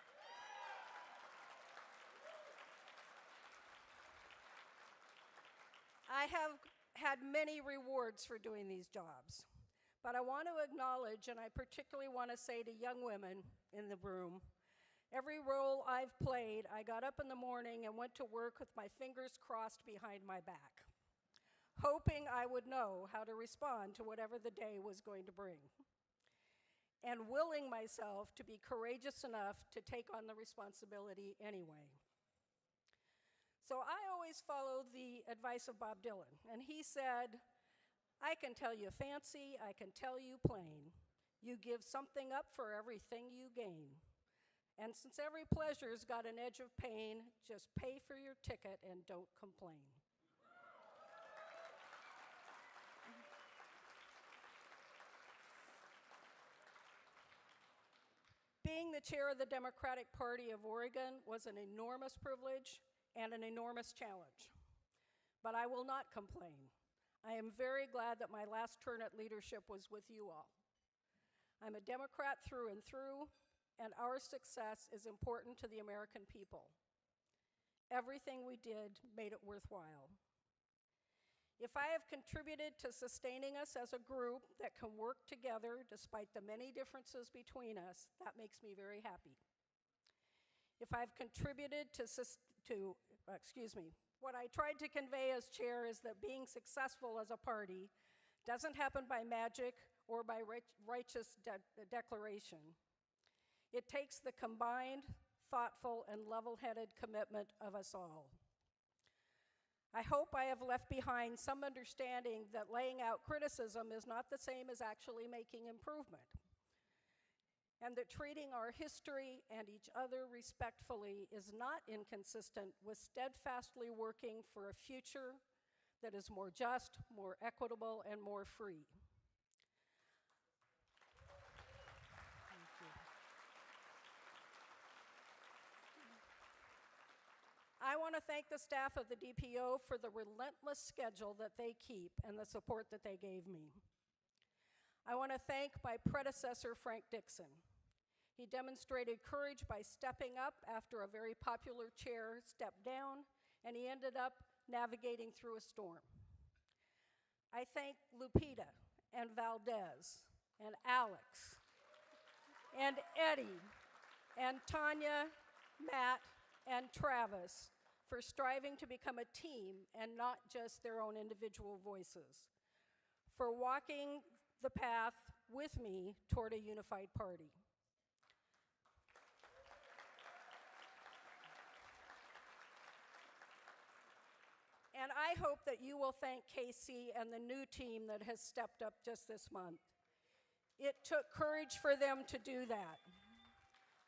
I have had many rewards for doing these jobs. But I want to acknowledge, and I particularly want to say to young women in the room, every role I've played, I got up in the morning and went to work with my fingers crossed behind my back, hoping I would know how to respond to whatever the day was going to bring, and willing myself to be courageous enough to take on the responsibility anyway. So I always followed the advice of Bob Dylan, and he said, I can tell you fancy, I can tell you plain. You give something up for everything you gain. And since every pleasure's got an edge of pain, just pay for your ticket and don't complain. Being the chair of the Democratic Party of Oregon was an enormous privilege and an enormous challenge. But I will not complain. I am very glad that my last turn at leadership was with you all. I'm a Democrat through and through, and our success is important to the American people. Everything we did made it worthwhile. If I have contributed to sustaining us as a group that can work together despite the many differences between us, that makes me very happy. If I've contributed what I tried to convey as chair is that being successful as a party doesn't happen by magic or by righteous declaration. It takes the combined, thoughtful, and level-headed commitment of us all. I hope I have left behind some understanding that laying out criticism is not the same as actually making improvement, and that treating our history and each other respectfully is not inconsistent with steadfastly working for a future that is more just, more equitable, and more free. Thank you. I want to thank the staff of the DPO for the relentless schedule that they keep and the support that they gave me. I want to thank my predecessor, Frank Dixon. He demonstrated courage by stepping up after a very popular chair stepped down, and he ended up navigating through a storm. I thank Lupita and Valdez and Alex and Eddie and Tanya, Matt, and Travis for striving to become a team and not just their own individual voices, for walking the path with me toward a unified party. And I hope that you will thank KC and the new team that has stepped up just this month. It took courage for them to do that.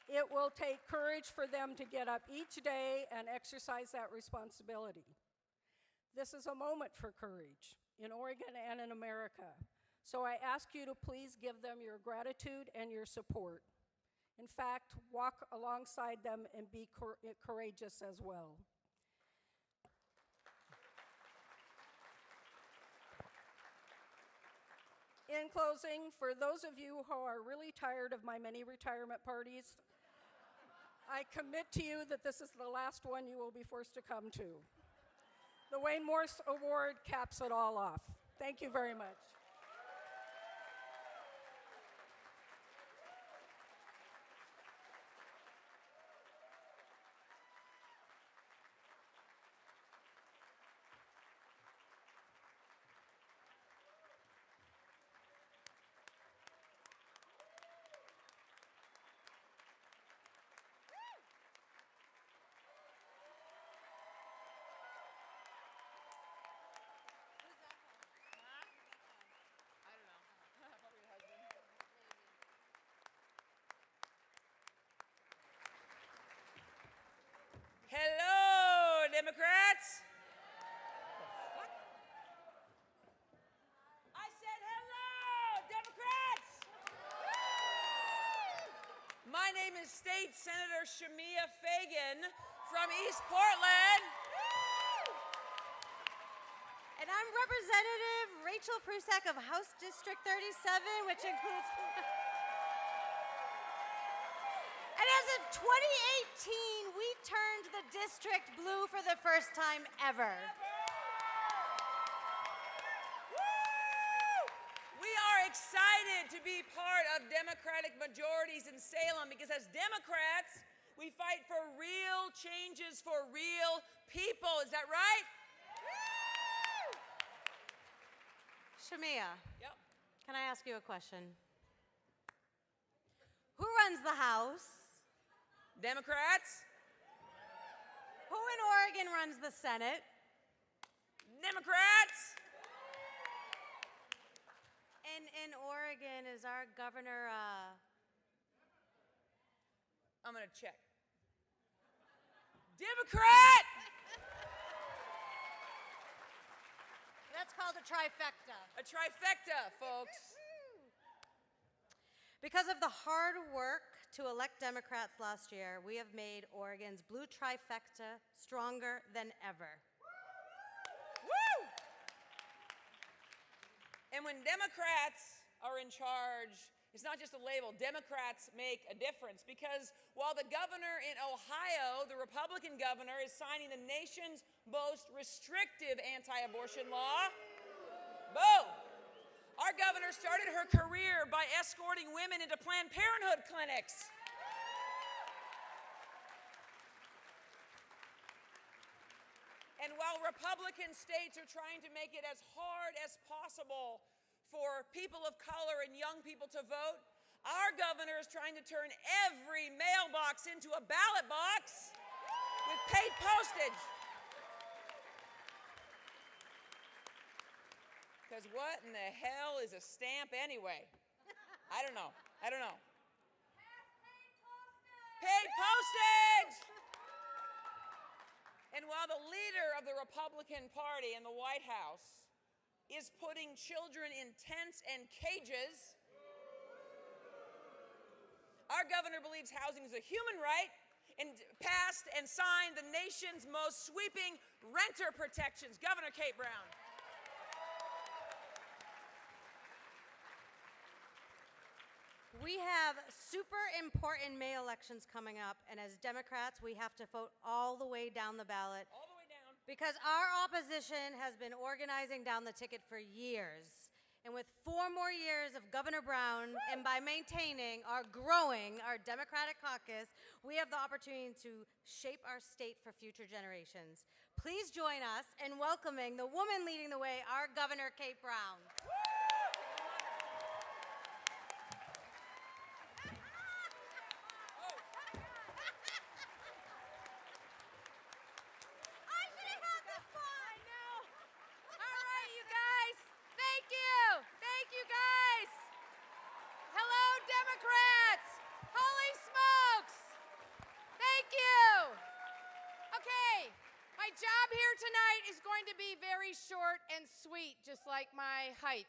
It will take courage for them to get up each day and exercise that responsibility. This is a moment for courage in Oregon and in America. So I ask you to please give them your gratitude and your support. In fact, walk alongside them and be courageous as well. In closing, for those of you who are really tired of my many retirement parties, I commit to you that this is the last one you will be forced to come to. The Wayne Morse Award caps it all off. Thank you very much. Hello, Democrats. I said hello, Democrats. My name is State Senator Shamia Fagan from East Portland. And I'm Representative Rachel Prusak of House District 37, which includes... And as of 2018, we turned the district blue for the first time ever. We are excited to be part of Democratic majorities in Salem because as Democrats, we fight for real changes for real people. Is that right? Shamia, Yep. can I ask you a question? Who runs the House? Democrats. Who in Oregon runs the Senate? Democrats. And in Oregon, is our governor, I'm going to check. Democrat! That's called a trifecta. A trifecta, folks. Because of the hard work to elect Democrats last year, we have made Oregon's blue trifecta stronger than ever. Woo! And when Democrats are in charge, it's not just a label. Democrats make a difference because while the governor in Ohio, the Republican governor, is signing the nation's most restrictive anti-abortion law, boom! Our governor started her career by escorting women into Planned Parenthood clinics. And while Republican states are trying to make it as hard as possible for people of color and young people to vote, our governor is trying to turn every mailbox into a ballot box with paid postage. Because what in the hell is a stamp anyway? I don't know. Paid postage! And while the leader of the Republican Party in the White House is putting children in tents and cages, our governor believes housing is a human right and passed and signed the nation's most sweeping renter protections. Governor Kate Brown. We have super important May elections coming up, and as Democrats, we have to vote all the way down the ballot. All the way down. Because our opposition has been organizing down the ticket for years. And with 4 more years of Governor Brown, and by growing our Democratic caucus, we have the opportunity to shape our state for future generations. Please join us in welcoming the woman leading the way, our Governor Kate Brown. going to be very short and sweet, just like my height.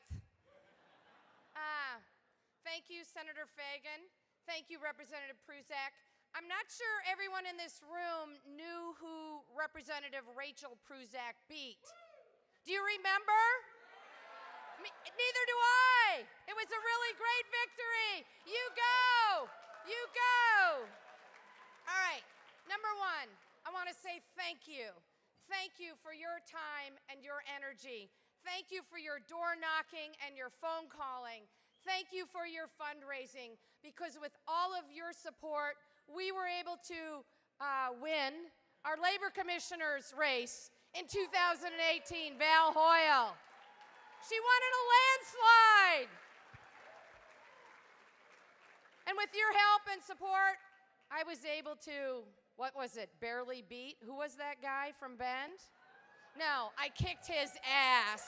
Thank you, Senator Fagan. Thank you, Representative Prusak. I'm not sure everyone in this room knew who Representative Rachel Prusak beat. Do you remember? Neither do I. It was a really great victory. You go. You go. All right. Number one, I want to say thank you. Thank you for your time and your energy. Thank you for your door knocking and your phone calling. Thank you for your fundraising, because with all of your support, we were able to win our labor commissioner's race in 2018, Val Hoyle. She won in a landslide. And with your help and support, I was able to, what was it, barely beat? Who was that guy from Bend? No, I kicked his ass.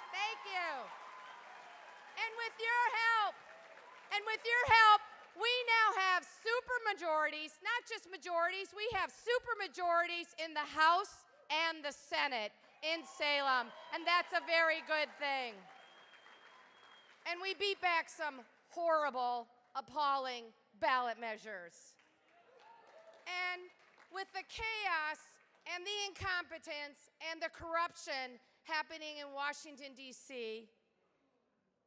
Thank you. And with your help, we now have super majorities, not just majorities, we have super majorities in the House and the Senate in Salem, and that's a very good thing. And we beat back some horrible, appalling ballot measures. And with the chaos and the incompetence and the corruption happening in Washington, D.C.,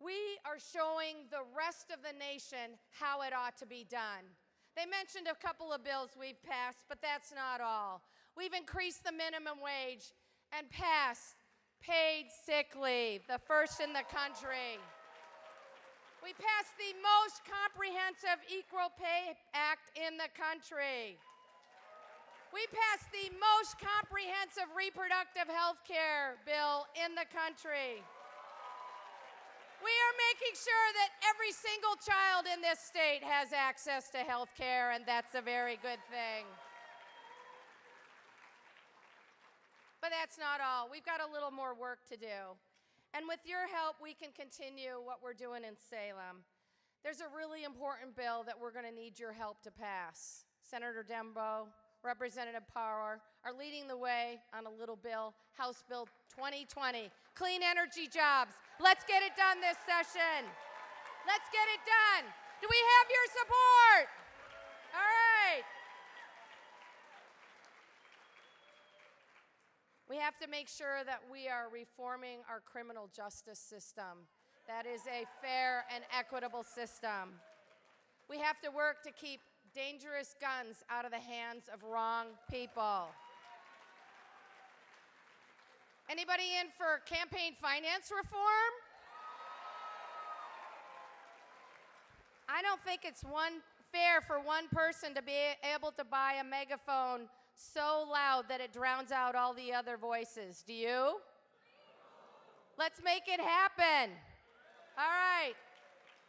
we are showing the rest of the nation how it ought to be done. They mentioned a couple of bills we've passed, but that's not all. We've increased the minimum wage and passed paid sick leave, the first in the country. We passed the most comprehensive Equal Pay Act in the country. We passed the most comprehensive reproductive health care bill in the country. We are making sure that every single child in this state has access to health care, and that's a very good thing. But that's not all. We've got a little more work to do. And with your help, we can continue what we're doing in Salem. There's a really important bill that we're going to need your help to pass. Senator Dembo, Representative Power are leading the way on a little bill, House Bill 2020, Clean Energy Jobs. Let's get it done this session. Let's get it done. Do we have your support? All right. We have to make sure that we are reforming our criminal justice system. That is a fair and equitable system. We have to work to keep dangerous guns out of the hands of wrong people. Anybody in for campaign finance reform? I don't think it's fair for one person to be able to buy a megaphone so loud that it drowns out all the other voices. Do you? Let's make it happen. All right.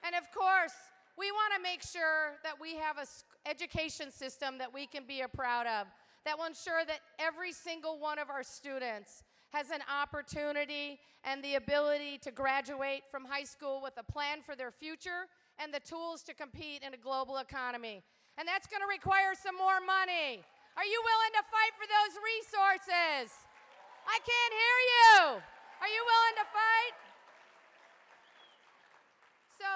And of course, we want to make sure that we have an education system that we can be proud of, that will ensure that every single one of our students has an opportunity and the ability to graduate from high school with a plan for their future and the tools to compete in a global economy. And that's going to require some more money. Are you willing to fight for those resources? I can't hear you. Are you willing to fight? So,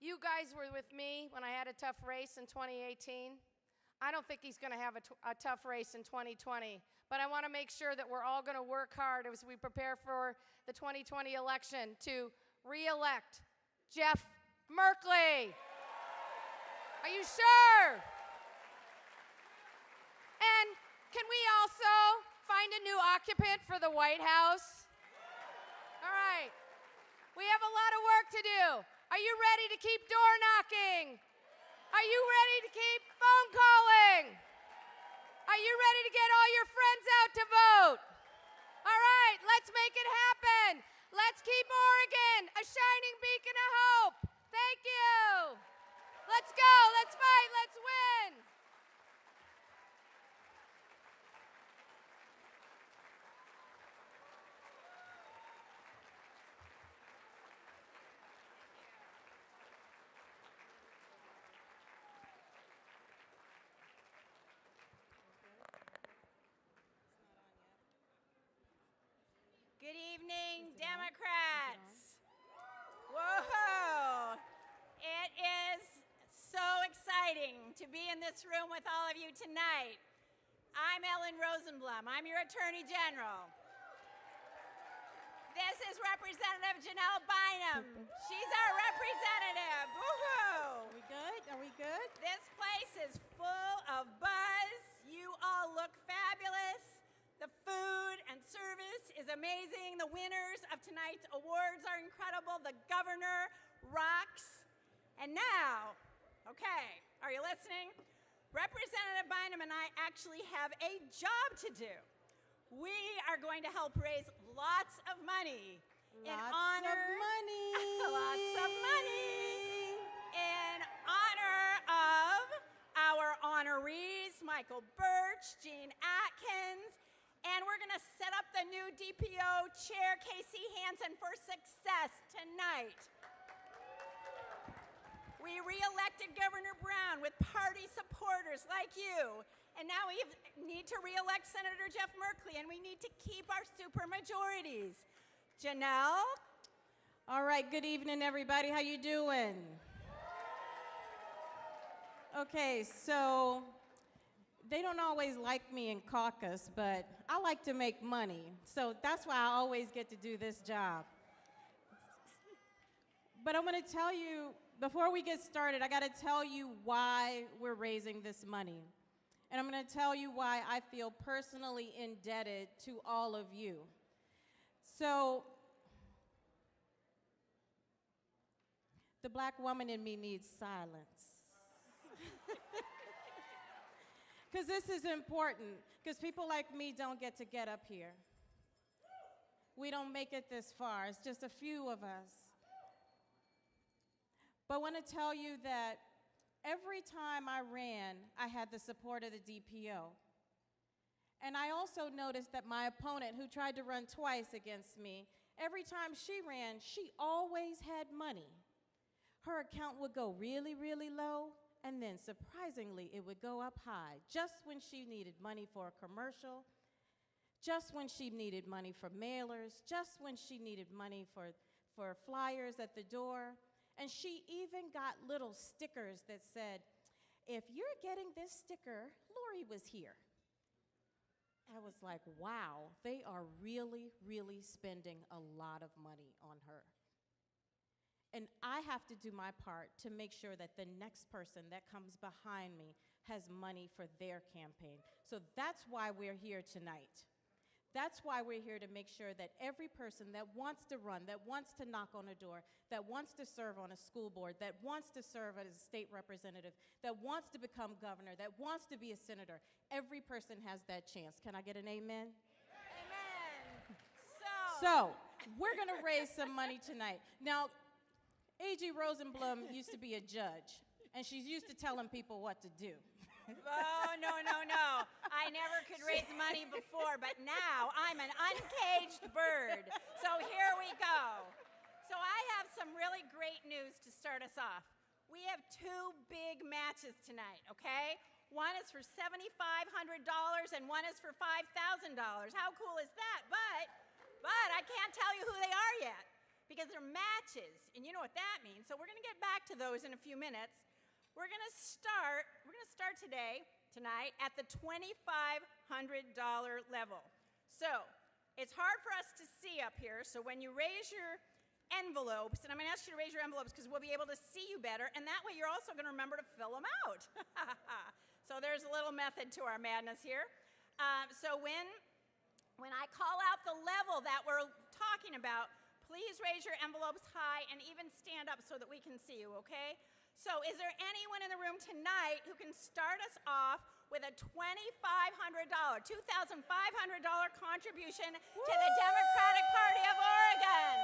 you guys were with me when I had a tough race in 2018. I don't think he's going to have a tough race in 2020, but I want to make sure that we're all going to work hard as we prepare for the 2020 election to re-elect Jeff Merkley. Are you sure? And can we also find a new occupant for the White House? All right. We have a lot of work to do. Are you ready to keep door knocking? Are you ready to keep phone calling? Are you ready to get all your friends out to vote? All right, let's make it happen. Let's keep Oregon a shining beacon of hope. Thank you. Let's go. Let's fight. Let's win. Good evening, Democrats. Whoa! It is so exciting to be in this room with all of you tonight. I'm Ellen Rosenblum. I'm your Attorney General. This is Representative Janelle Bynum. She's our representative. Woohoo! Are we good? Are we good? This place is full of buzz. You all look fabulous. The food and service is amazing. The winners of tonight's awards are incredible. The governor rocks. And now, okay, are you listening? Representative Bynum and I actually have a job to do. We are going to help raise lots of money in honor lots of money in honor of our honorees, Michael Birch, Gene Atkins, and we're going to set up the new DPO chair, Casey Hansen, for success tonight. We re-elected Governor Brown with party supporters like you, and now we need to re-elect Senator Jeff Merkley, and we need to keep our supermajorities. Janelle? All right, good evening, everybody. How you doing? Okay, so they don't always like me in caucus, but I like to make money. So that's why I always get to do this job. But I'm going to tell you, before we get started, I got to tell you why we're raising this money. And I'm going to tell you why I feel personally indebted to all of you. So, the black woman in me needs silence. Because this is important, because people like me don't get up here. We don't make it this far. It's just a few of us. But I want to tell you that every time I ran, I had the support of the DPO. And I also noticed that my opponent, who tried to run twice against me, every time she ran, she always had money. Her account would go really, really low, and then surprisingly, it would go up high, just when she needed money for a commercial, just when she needed money for mailers, just when she needed money for flyers at the door. And she even got little stickers that said, "If you're getting this sticker, Lori was here." I was like, wow, they are really, really spending a lot of money on her. And I have to do my part to make sure that the next person that comes behind me has money for their campaign. So that's why we're here tonight. That's why we're here to make sure that every person that wants to run, that wants to knock on a door, that wants to serve on a school board, that wants to serve as a state representative, that wants to become governor, that wants to be a senator, every person has that chance. Can I get an amen? Amen. So we're going to raise some money tonight. Now, A.G. Rosenblum used to be a judge, and she's used to telling people what to do. Oh, no. I never could raise money before, but now I'm an uncaged bird. So here we go. So I have some really great news to start us off. We have two big matches tonight, okay? One is for $7,500 and one is for $5,000. How cool is that? But I can't tell you who they are yet because they're matches, and you know what that means. So we're going to get back to those in a few minutes. We're going to start tonight at the $2,500 level. So it's hard for us to see up here, so when you raise your envelopes, and I'm going to ask you to raise your envelopes because we'll be able to see you better, and that way you're also going to remember to fill them out. So there's a little method to our madness here. So when I call out the level that we're talking about, please raise your envelopes high and even stand up so that we can see you, okay? So is there anyone in the room tonight who can start us off with a $2,500 contribution to the Democratic Party of Oregon?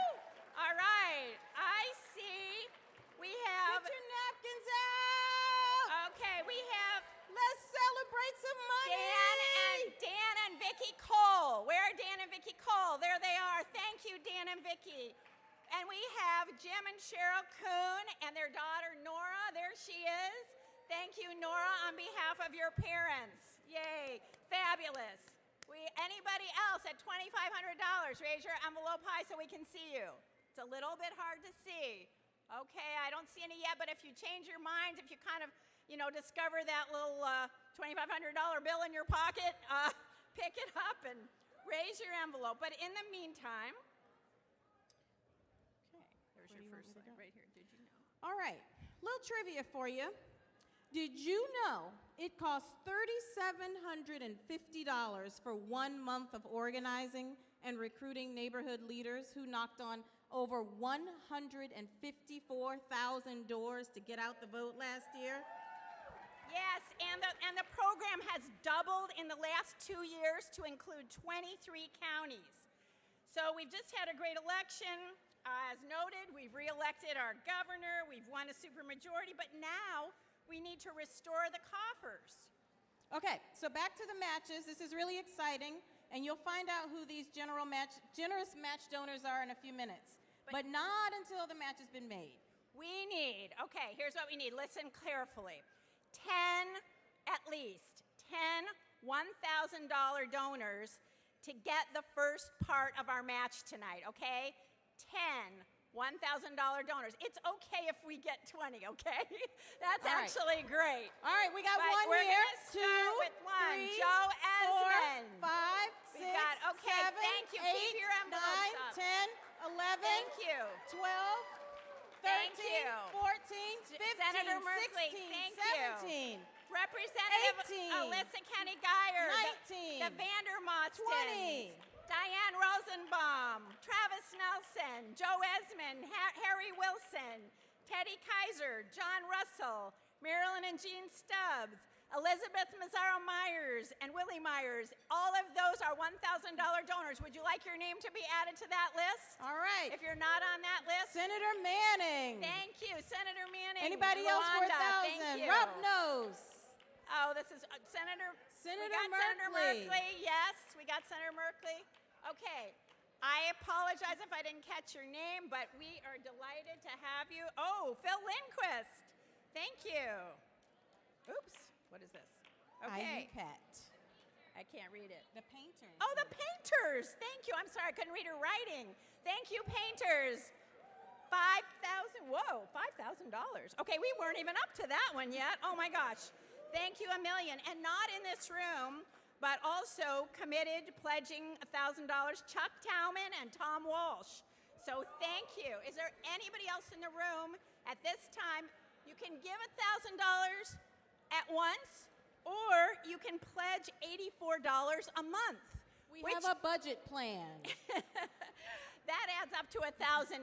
All right, I see we have... Get your napkins out! Okay, we have... Let's celebrate some money! Dan and Vicki Cole. Where are Dan and Vicki Cole? There they are. Thank you, Dan and Vicki. And we have Jim and Cheryl Kuhn and their daughter, Nora. There she is. Thank you, Nora, on behalf of your parents. Yay, fabulous. Anybody else at $2,500? Raise your envelope high so we can see you. It's a little bit hard to see. Okay, I don't see any yet, but if you change your minds, if you kind of, discover that little $2,500 bill in your pocket, pick it up and raise your envelope. But in the meantime, okay, there's your first line right here. Did you know? All right, little trivia for you. Did you know it costs $3,750 for 1 month of organizing and recruiting neighborhood leaders who knocked on over 154,000 doors to get out the vote last year? Yes, and the program has doubled in the last 2 years to include 23 counties. So we've just had a great election. As noted, we've reelected our governor, we've won a supermajority, but now we need to restore the coffers. Okay, so back to the matches. This is really exciting, and you'll find out who these generous match donors are in a few minutes, but not until the match has been made. We need, okay, here's what we need. Listen carefully. At least 10 $1,000 donors to get the first part of our match tonight, okay? 10 $1,000 donors. It's okay if we get 20, okay? That's actually great. All right, we got one we're here. Gonna start with one. Three, Joe Esmond. 4, 5, 6, We got, okay, 7, thank you. 8, Keep your envelopes 9, up. 10, 11, Thank you. 12, 13, Thank you. 14, 15, Senator Merkley, 16, thank 17, you. Representative 18, Alyssa Kenny Geyer, 19, the Vandermostens, 20, Diane Rosenbaum, Travis Nelson, Joe Esmond, Harry Wilson, Teddy Kaiser, John Russell, Marilyn and Jean Stubbs, Elizabeth Mazzaro Myers, and Willie Myers. All of those are $1,000 donors. Would you like your name to be added to that list? All right. If you're not on that list. Senator Manning. Thank you, Senator Manning. Anybody else for Luanda, 1,000? thank you. Rob Nose. Oh, this is Senator Senator Senator Merkley. Merkley. Yes, we got Senator Merkley. Okay. I apologize if I didn't catch your name, but we are delighted to have you. Oh, Phil Lindquist. Thank you. Oops. What is this? Okay. Cat. I can't read it. The painters. Oh, the painters. Thank you. I'm sorry, I couldn't read her writing. Thank you, painters. 5,000. Whoa, $5,000. Okay, we weren't even up to that one yet. Oh my gosh. Thank you a million. And not in this room, but also committed, pledging $1,000, Chuck Tauman and Tom Walsh. So thank you. Is there anybody else in the room at this time? You can give $1,000 at once, or you can pledge $84 a month. We have a budget plan. That adds up to $1,008,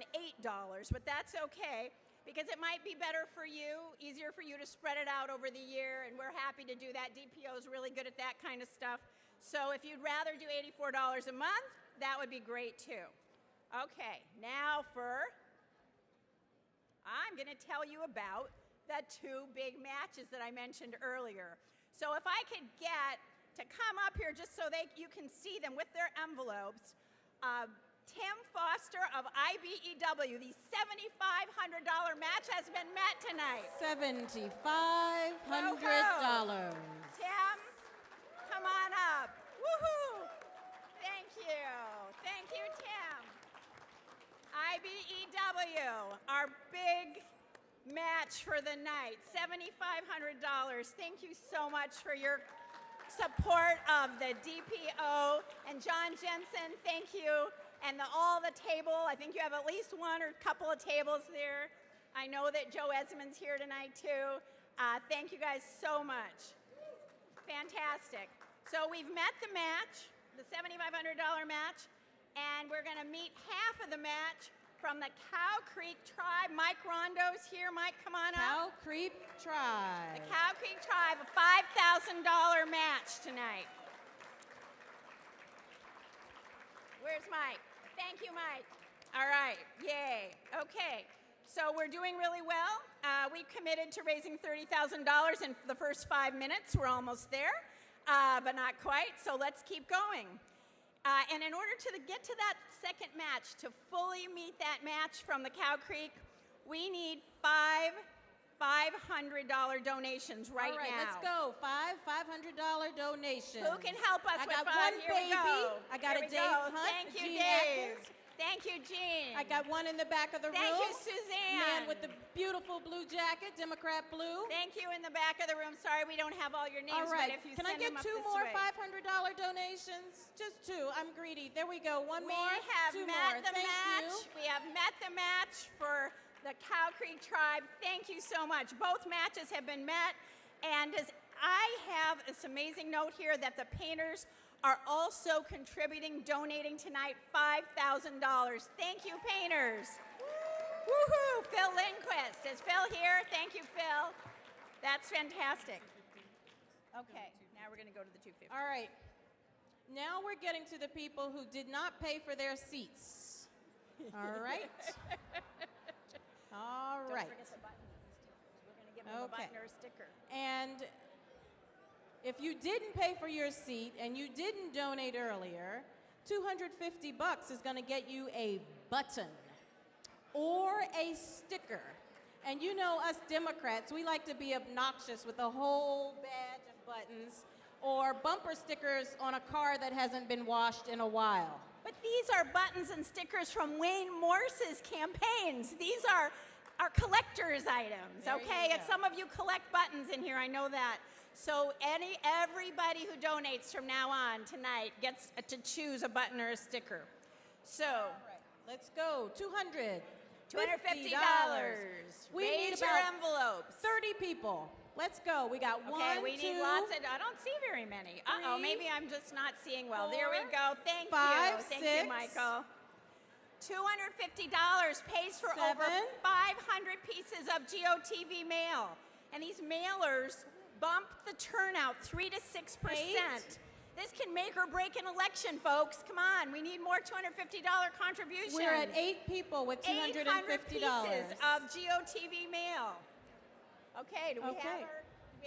but that's okay because it might be better for you, easier for you to spread it out over the year, and we're happy to do that. DPO is really good at that kind of stuff. So if you'd rather do $84 a month, that would be great too. Okay, now I'm going to tell you about the two big matches that I mentioned earlier. So if I could get to come up here just so you can see them with their envelopes, Tim Foster of IBEW, the $7,500 match has been met tonight. $7,500. Tim, come on up. Woohoo! Thank you. Thank you, Tim. IBEW, our big match for the night, $7,500. Thank you so much for your support of the DPO. And John Jensen, thank you. And all the table, I think you have at least one or couple of tables there. I know that Joe Esmond's here tonight too. Thank you guys so much. Fantastic. So we've met the match, the $7,500 match, and we're gonna meet half of the match from the Cow Creek Tribe. Mike Rondo's here. Mike, come on up. Cow Creek Tribe. The Cow Creek Tribe, a $5,000 match tonight. Where's Mike? Thank you, Mike. All right, yay. Okay, so we're doing really well. We committed to raising $30,000 in the first 5 minutes. We're almost there, but not quite, so let's keep going. And in order to get to that second match, to fully meet that match from the Cow Creek, we need five $500 donations right All right, now. let's go. $500 donations. Who can help us I with got five? one Here we baby. go. I got Here a we Dave go. Hunt. Thank you, Gene Dave. Atkins. Thank you, Jean. I got one in the back of the Thank room. you, Suzanne. Man with the beautiful blue jacket, Democrat blue. Thank you in the back of the room. Sorry we don't have all your names, All right. but if you Can I send them get up two this more way. $500 donations? Just two. I'm greedy. There we go. One We more. have two met more. the Thank match. you. We have met the match for the Cow Creek Tribe. Thank you so much. Both matches have been met. And as I have this amazing note here that the painters are also contributing, donating tonight $5,000. Thank you, painters. Woohoo! Phil Lindquist. Is Phil here? Thank you, Phil. That's fantastic. Okay, now we're going to go to the 250. All right. Now we're getting to the people who did not pay for their seats. All right. All right. Don't forget the buttons and the stickers. We're going to give them a Okay. button or a sticker. And if you didn't pay for your seat and you didn't donate earlier, $250 is going to get you a button or a sticker. And you know us Democrats, we like to be obnoxious with a whole badge of buttons or bumper stickers on a car that hasn't been washed in a while. But these are buttons and stickers from Wayne Morse's campaigns. These are our collector's items, There okay? you And go. some of you collect buttons in here, I know that. So everybody who donates from now on tonight gets to choose a button or a sticker. So, Let's go. $250. We Raise need your about envelopes. 30 people. Let's go. We got one, Okay, we need two, lots of, I don't see very many. Uh-oh, three, maybe I'm just not seeing well. four, There we go. Thank five, you. Thank six, you, Michael. $250 pays for over 500 pieces of GOTV mail. And these mailers bump the turnout 3 to 6%. This can make or break an election, folks. Come on, we need more $250 contributions. We're at 8 people with $250. 800 pieces of GOTV mail. Okay, do we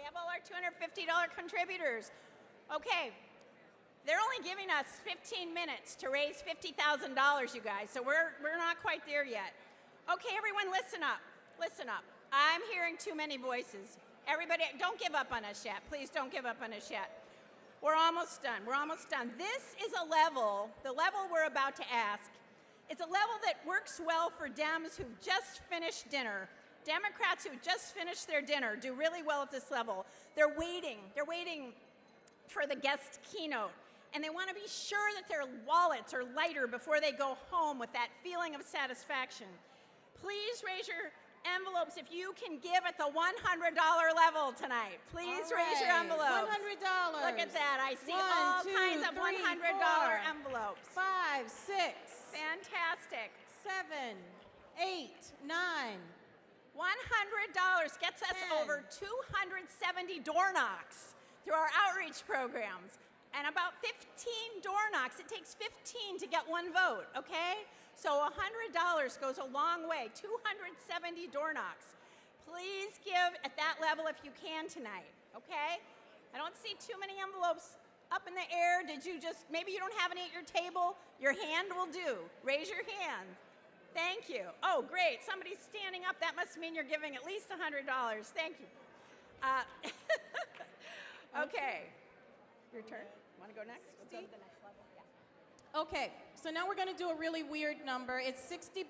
have all our $250 contributors? Okay, they're only giving us 15 minutes to raise $50,000, you guys, so we're not quite there yet. Okay, everyone, listen up. Listen up. I'm hearing too many voices. Everybody, don't give up on us yet. Please don't give up on us yet. We're almost done. We're almost done. This is a level, the level we're about to ask, it's a level that works well for Dems who've just finished dinner. Democrats who just finished their dinner do really well at this level. They're waiting for the guest keynote. And they want to be sure that their wallets are lighter before they go home with that feeling of satisfaction. Please raise your envelopes if you can give at the $100 level tonight. Please raise your envelopes. $100. Look at that. I see 1, all 2, kinds of 3, $100 4, envelopes. 5, 6. Fantastic. 7, 8, 9. $100 gets us 10. over 270 door knocks through our outreach programs. And about 15 door knocks. It takes 15 to get one vote, okay? So $100 goes a long way. 270 door knocks. Please give at that level if you can tonight, okay? I don't see too many envelopes up in the air. Did you just, maybe you don't have any at your table? Your hand will do. Raise your hand. Thank you. Oh, great. Somebody's standing up. That must mean you're giving at least $100. Thank you. Okay. Your turn. Want to go next? Let's go to the next level. Yeah. Okay, so now we're going to do a really weird number. It's $60,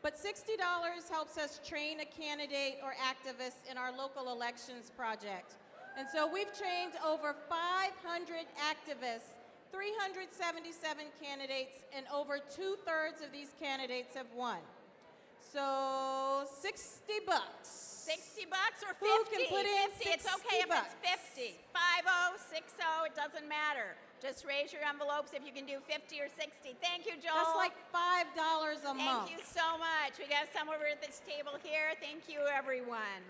but $60 helps us train a candidate or activist in our local elections project. And so we've trained over 500 activists, 377 candidates, and over 2/3 of these candidates have won. So $60. $60 or 50? Who can put in 50. It's okay if $60? it's 50. 50, 60, it doesn't matter. Just raise your envelopes if you can do 50 or 60. Thank you, Joel. That's like $5 a month. Thank you so much. We got some over at this table here. Thank you, everyone.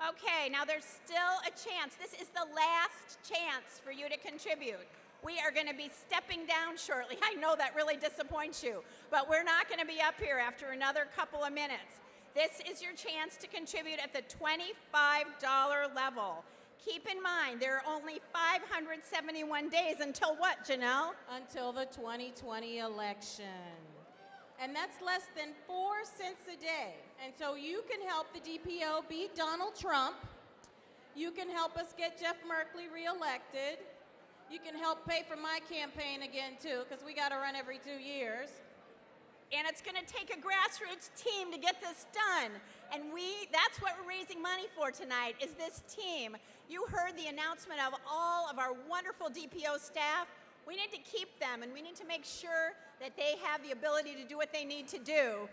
Okay, now there's still a chance. This is the last chance for you to contribute. We are going to be stepping down shortly. I know that really disappoints you, but we're not going to be up here after another couple of minutes. This is your chance to contribute at the $25 level. Keep in mind, there are only 571 days until what, Janelle? Until the 2020 election. And that's less than 4 cents a day. And so you can help the DPO beat Donald Trump. You can help us get Jeff Merkley reelected. You can help pay for my campaign again, too, because we got to run every 2 years. And it's going to take a grassroots team to get this done. And that's what we're raising money for tonight, is this team. You heard the announcement of all of our wonderful DPO staff. We need to keep them, and we need to make sure that they have the ability to do what they need to do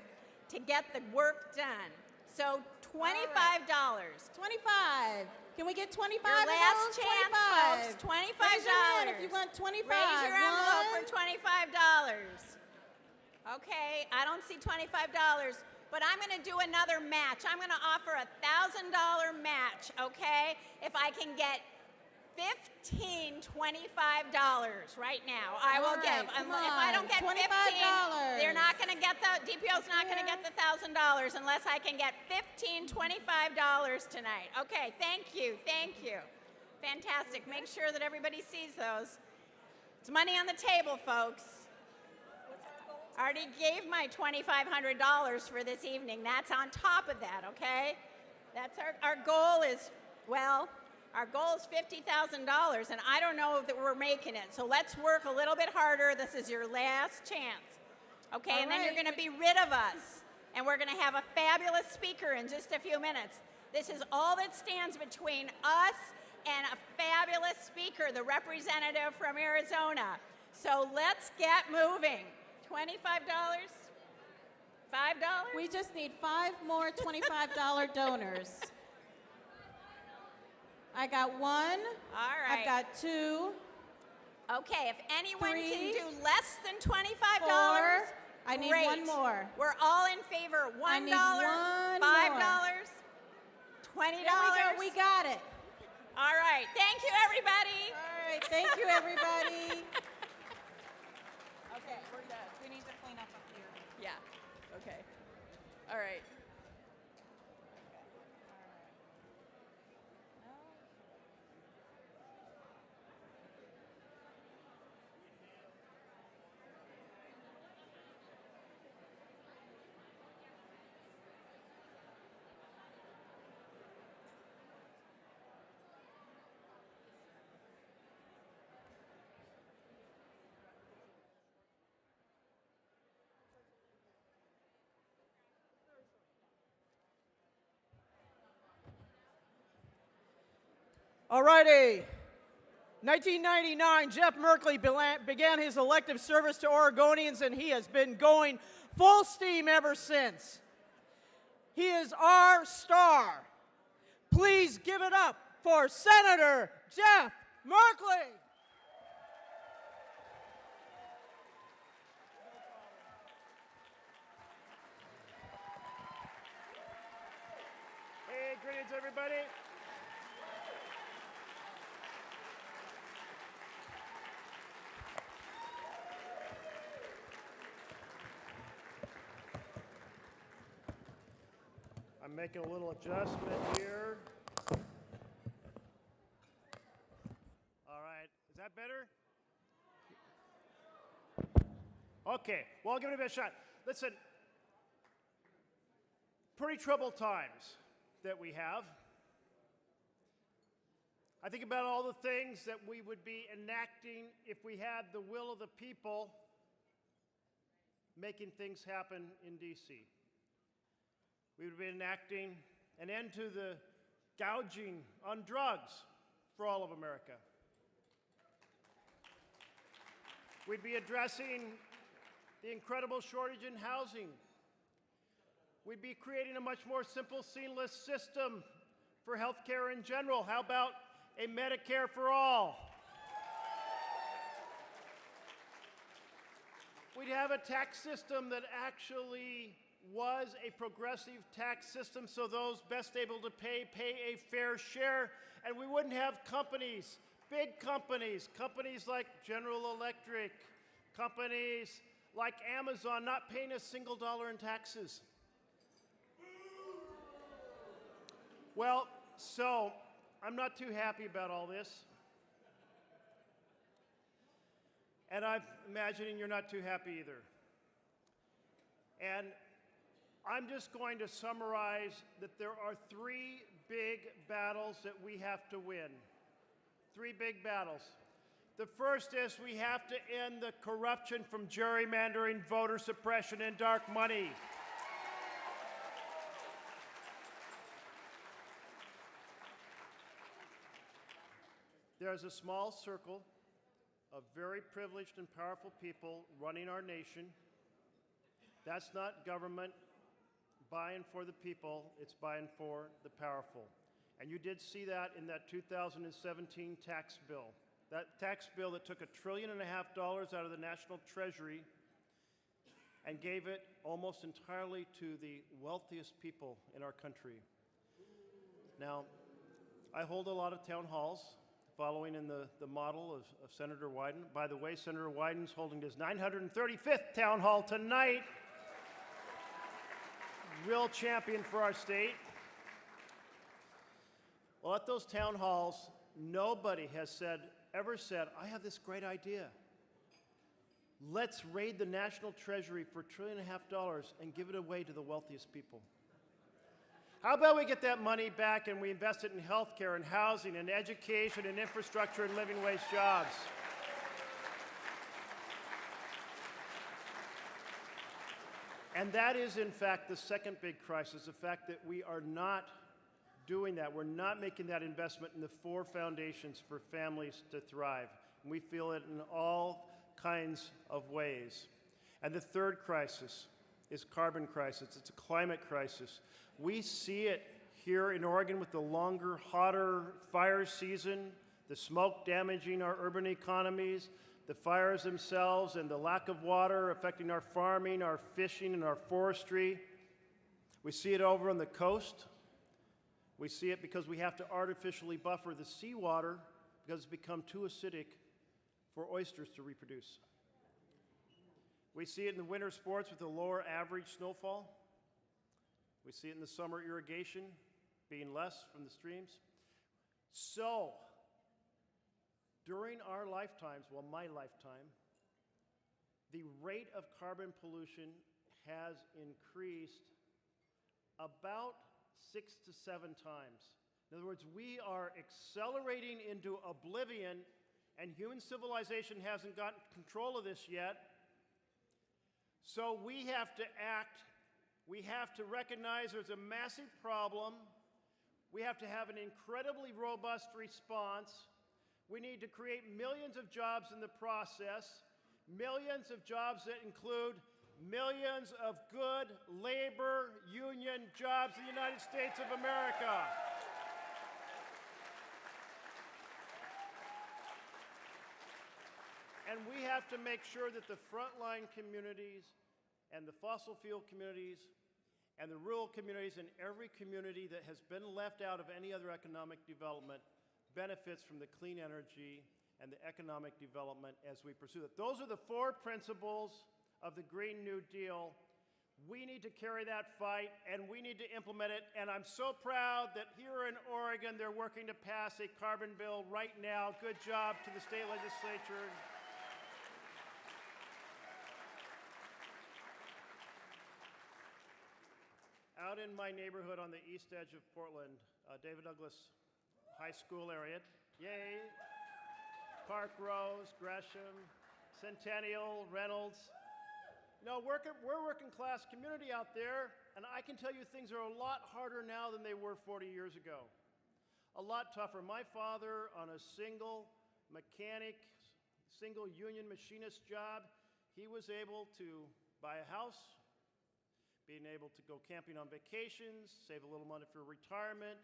to get the work done. So $25. Right. 25. Can we get 25? Your last chance, folks. $25. Raise your hand if you want 25. Raise your envelope for $25. Okay, I don't see $25, but I'm going to do another match. I'm going to offer a $1,000 match, okay? If I can get $25 right now, I will give. If I don't get $15, they're not going to get DPO's not going to get the $1,000 unless I can get $25 tonight. Okay, thank you. Fantastic. Make sure that everybody sees those. It's money on the table, folks. I already gave my $2,500 for this evening. That's on top of that, okay? That's our goal is, well, our goal is $50,000, and I don't know that we're making it. So let's work a little bit harder. This is your last chance, okay? And then you're going to be rid of us, and we're going to have a fabulous speaker in just a few minutes. This is all that stands between us and a fabulous speaker, the representative from Arizona. So let's get moving. $25? $5? We just need 5 more $25 donors. I got 1. All right. I've got 2. Okay, if anyone 3, can do less than $25, 4. I need great. 1 more. We're all in favor. $1, I need $5, $1 $20. There we go. We got it. All right. Thank you, everybody. All right. Thank you, everybody. Okay, we're good. We need to clean up here. Yeah. Okay. All right. All righty. 1999, Jeff Merkley began his elective service to Oregonians, and he has been going full steam ever since. He is our star. Please give it up for Senator Jeff Merkley. Hey, greetings, everybody. I'm making a little adjustment here. All right, is that better? Okay, well, I'll give it a best shot. Listen, pretty troubled times that we have. I think about all the things that we would be enacting if we had the will of the people making things happen in D.C. We would be enacting an end to the gouging on drugs for all of America. We'd be addressing the incredible shortage in housing. We'd be creating a much more simple, seamless system for health care in general. How about a Medicare for all? We'd have a tax system that actually was a progressive tax system, so those best able to pay a fair share, and we wouldn't have companies, big companies like General Electric, companies like Amazon not paying a single dollar in taxes. Well, so I'm not too happy about all this, and I'm imagining you're not too happy either. And I'm just going to summarize that there are three big battles that we have to win. Three big battles. The first is we have to end the corruption from gerrymandering, voter suppression, and dark money. There's a small circle of very privileged and powerful people running our nation. That's not government by and for the people, it's by and for the powerful. And you did see that in that 2017 tax bill. That tax bill that took $1.5 trillion out of the national treasury and gave it almost entirely to the wealthiest people in our country. Now, I hold a lot of town halls, following in the model of Senator Wyden. By the way, Senator Wyden's holding his 935th town hall tonight. Real champion for our state. Well, at those town halls, nobody has ever said, I have this great idea. Let's raid the national treasury for $1.5 trillion and give it away to the wealthiest people. How about we get that money back and we invest it in healthcare and housing and education and infrastructure and living wage jobs? And that is, in fact, the second big crisis, the fact that we are not doing that. We're not making that investment in the four foundations for families to thrive. And we feel it in all kinds of ways. And the third crisis is carbon crisis. It's a climate crisis. We see it here in Oregon with the longer, hotter fire season, the smoke damaging our urban economies, the fires themselves, and the lack of water affecting our farming, our fishing, and our forestry. We see it over on the coast. We see it because we have to artificially buffer the seawater because it's become too acidic for oysters to reproduce. We see it in the winter sports with the lower average snowfall. We see it in the summer irrigation being less from the streams. So, during our lifetimes, well, my lifetime, the rate of carbon pollution has increased about 6 to 7 times. In other words, we are accelerating into oblivion, and human civilization hasn't gotten control of this yet. So we have to act. We have to recognize there's a massive problem. We have to have an incredibly robust response. We need to create millions of jobs in the process, millions of jobs that include millions of good labor union jobs in the United States of America. And we have to make sure that the frontline communities and the fossil fuel communities and the rural communities and every community that has been left out of any other economic development benefits from the clean energy and the economic development as we pursue it. Those are the 4 principles of the Green New Deal. We need to carry that fight, and we need to implement it. And I'm so proud that here in Oregon, they're working to pass a carbon bill right now. Good job to the state legislature. Out in my neighborhood on the east edge of Portland, David Douglas High School area, yay, Park Rose, Gresham, Centennial, Reynolds. No, we're a working class community out there, and I can tell you things are a lot harder now than they were 40 years ago. A lot tougher. My father, on a single mechanic, single union machinist job, he was able to buy a house, being able to go camping on vacations, save a little money for retirement,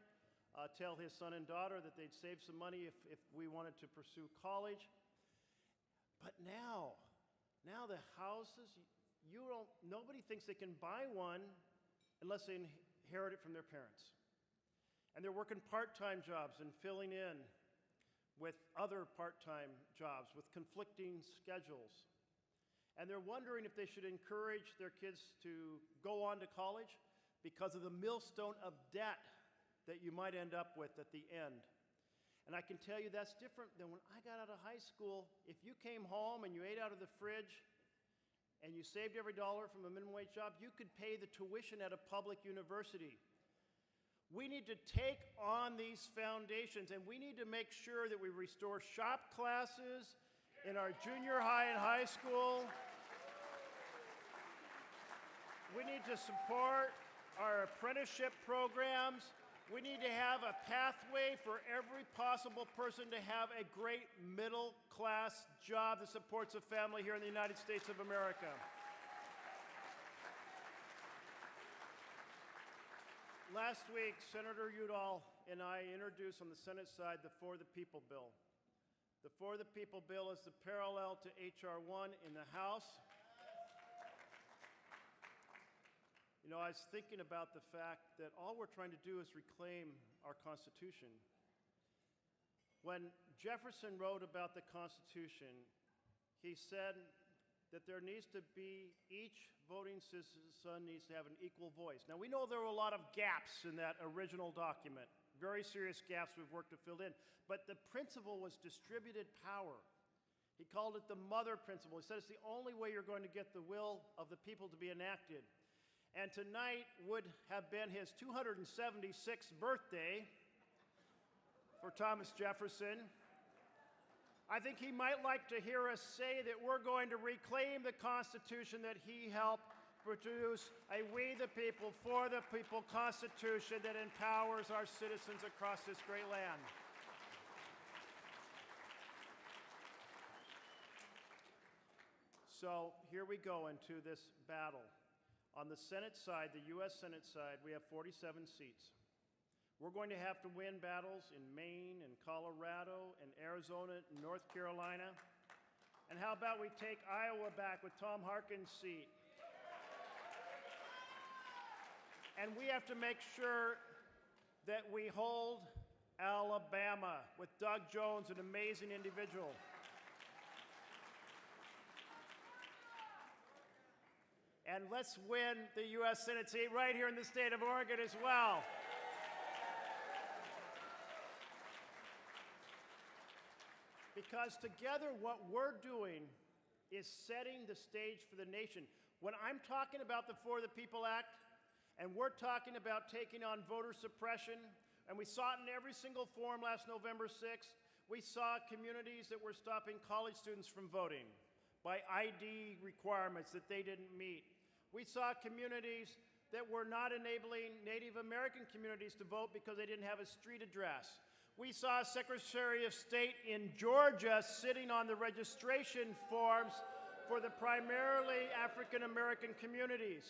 tell his son and daughter that they'd save some money if we wanted to pursue college. But now the houses, nobody thinks they can buy one unless they inherit it from their parents. And they're working part-time jobs and filling in with other part-time jobs with conflicting schedules. And they're wondering if they should encourage their kids to go on to college because of the millstone of debt that you might end up with at the end. And I can tell you that's different than when I got out of high school. If you came home and you ate out of the fridge and you saved every dollar from a minimum wage job, you could pay the tuition at a public university. We need to take on these foundations, and we need to make sure that we restore shop classes in our junior high and high school. We need to support our apprenticeship programs. We need to have a pathway for every possible person to have a great middle-class job that supports a family here in the United States of America. Last week, Senator Udall and I introduced on the Senate side the For the People bill. The For the People bill is the parallel to H.R. 1 in the House. You know, I was thinking about the fact that all we're trying to do is reclaim our Constitution. When Jefferson wrote about the Constitution, he said that there needs to be, each voting citizen needs to have an equal voice. Now, we know there were a lot of gaps in that original document, very serious gaps we've worked to fill in, but the principle was distributed power. He called it the mother principle. He said it's the only way you're going to get the will of the people to be enacted. And tonight would have been his 276th birthday for Thomas Jefferson. I think he might like to hear us say that we're going to reclaim the Constitution that he helped produce, a we the people, for the people Constitution that empowers our citizens across this great land. So here we go into this battle. On the Senate side, the U.S. Senate side, we have 47 seats. We're going to have to win battles in Maine and Colorado and Arizona and North Carolina. And how about we take Iowa back with Tom Harkin's seat? And we have to make sure that we hold Alabama with Doug Jones, an amazing individual. And let's win the U.S. Senate seat right here in the state of Oregon as well. Because together what we're doing is setting the stage for the nation. When I'm talking about the For the People Act, and we're talking about taking on voter suppression, and we saw it in every single forum last November 6th, we saw communities that were stopping college students from voting by ID requirements that they didn't meet. We saw communities that were not enabling Native American communities to vote because they didn't have a street address. We saw a Secretary of State in Georgia sitting on the registration forms for the primarily African American communities.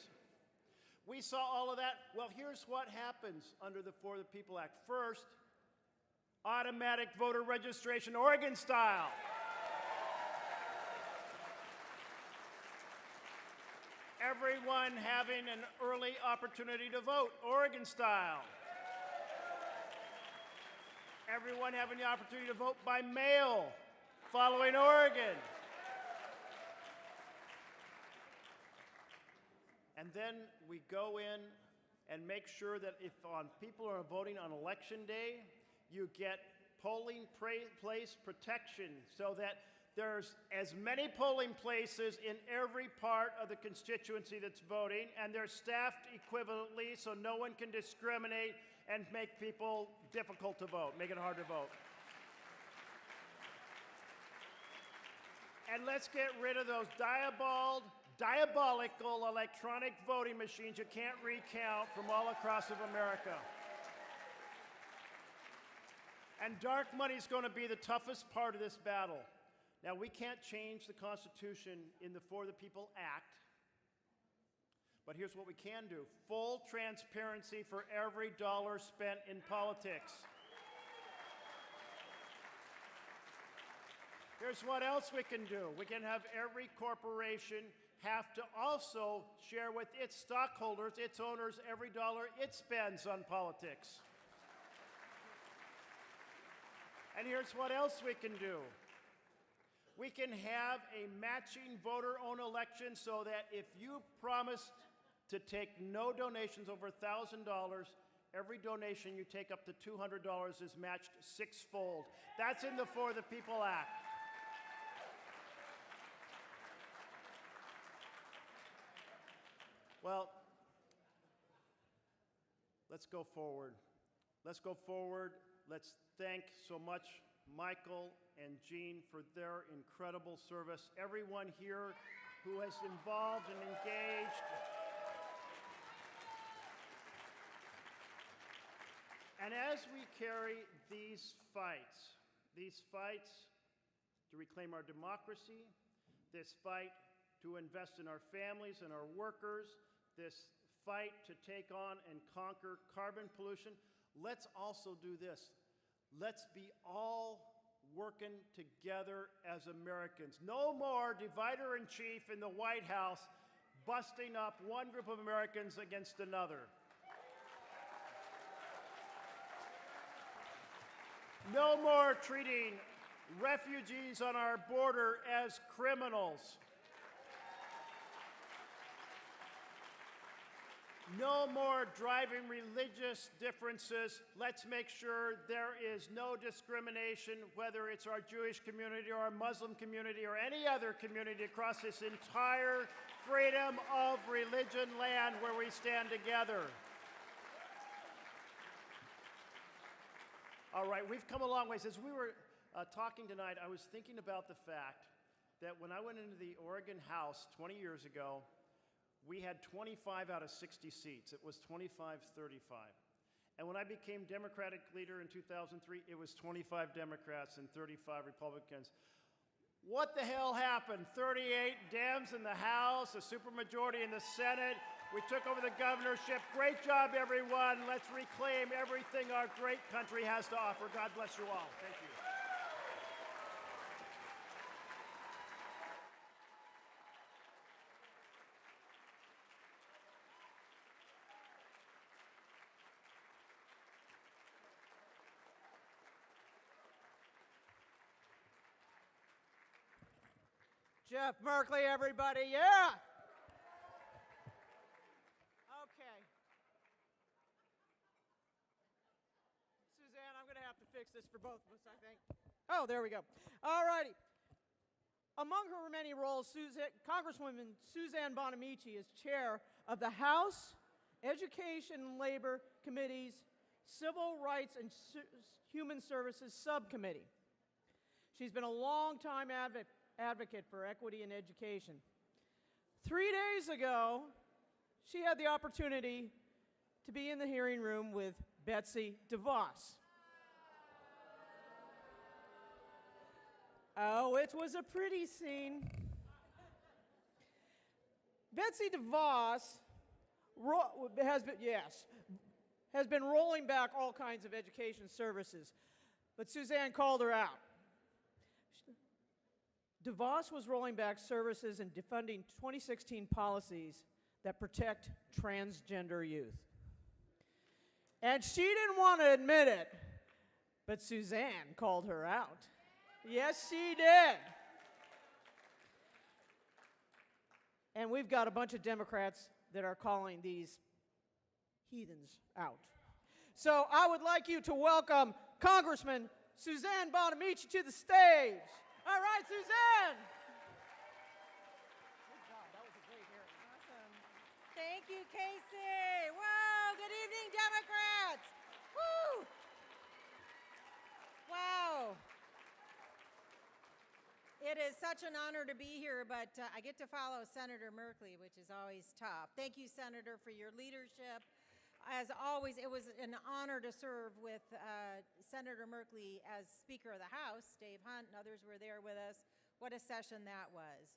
We saw all of that. Well, here's what happens under the For the People Act. First, automatic voter registration, Oregon style. Everyone having an early opportunity to vote, Oregon style. Everyone having the opportunity to vote by mail, following Oregon. And then we go in and make sure that if people are voting on election day, you get polling place protection so that there's as many polling places in every part of the constituency that's voting, and they're staffed equivalently so no one can discriminate and make people difficult to vote, make it hard to vote. And let's get rid of those diabolical electronic voting machines you can't recount from all across of America. And dark money is going to be the toughest part of this battle. Now, we can't change the Constitution in the For the People Act, but here's what we can do. Full transparency for every dollar spent in politics. Here's what else we can do. We can have every corporation have to also share with its stockholders, its owners, every dollar it spends on politics. And here's what else we can do. We can have a matching voter-owned election so that if you promised to take no donations over $1,000, every donation you take up to $200 is matched sixfold. That's in the For the People Act. Well, let's go forward. Let's go forward. Let's thank so much Michael and Jean for their incredible service. Everyone here who has involved and engaged. And as we carry these fights to reclaim our democracy, this fight to invest in our families and our workers, this fight to take on and conquer carbon pollution, let's also do this. Let's be all working together as Americans. No more divider-in-chief in the White House busting up one group of Americans against another. No more treating refugees on our border as criminals. No more driving religious differences. Let's make sure there is no discrimination, whether it's our Jewish community or our Muslim community or any other community across this entire freedom of religion land where we stand together. All right, we've come a long ways. As we were talking tonight, I was thinking about the fact that when I went into the Oregon House 20 years ago, we had 25 out of 60 seats. It was 25-35. And when I became Democratic leader in 2003, it was 25 Democrats and 35 Republicans. What the hell happened? 38 Dems in the House, a supermajority in the Senate. We took over the governorship. Great job, everyone. Let's reclaim everything our great country has to offer. God bless you all. Thank you. Jeff Merkley, everybody, yeah! Okay. Suzanne, I'm going to have to fix this for both of us, I think. Oh, there we go. All righty. Among her many roles, Congresswoman Suzanne Bonamici is chair of the House Education and Labor Committee's Civil Rights and Human Services Subcommittee. She's been a long-time advocate for equity in education. 3 days ago, she had the opportunity to be in the hearing room with Betsy DeVos. Oh, it was a pretty scene. Betsy DeVos has been rolling back all kinds of education services, but Suzanne called her out. DeVos was rolling back services and defunding 2016 policies that protect transgender youth. And she didn't want to admit it, but Suzanne called her out. Yes, she did. And we've got a bunch of Democrats that are calling these heathens out. So I would like you to welcome Congressman Suzanne Bonamici to the stage. All right, Suzanne. Good job. That was a great hearing. Awesome. Thank you, Casey. Whoa, good evening, Democrats. Woo! Wow. It is such an honor to be here, but I get to follow Senator Merkley, which is always tough. Thank you, Senator, for your leadership. As always, it was an honor to serve with Senator Merkley as Speaker of the House. Dave Hunt and others were there with us. What a session that was.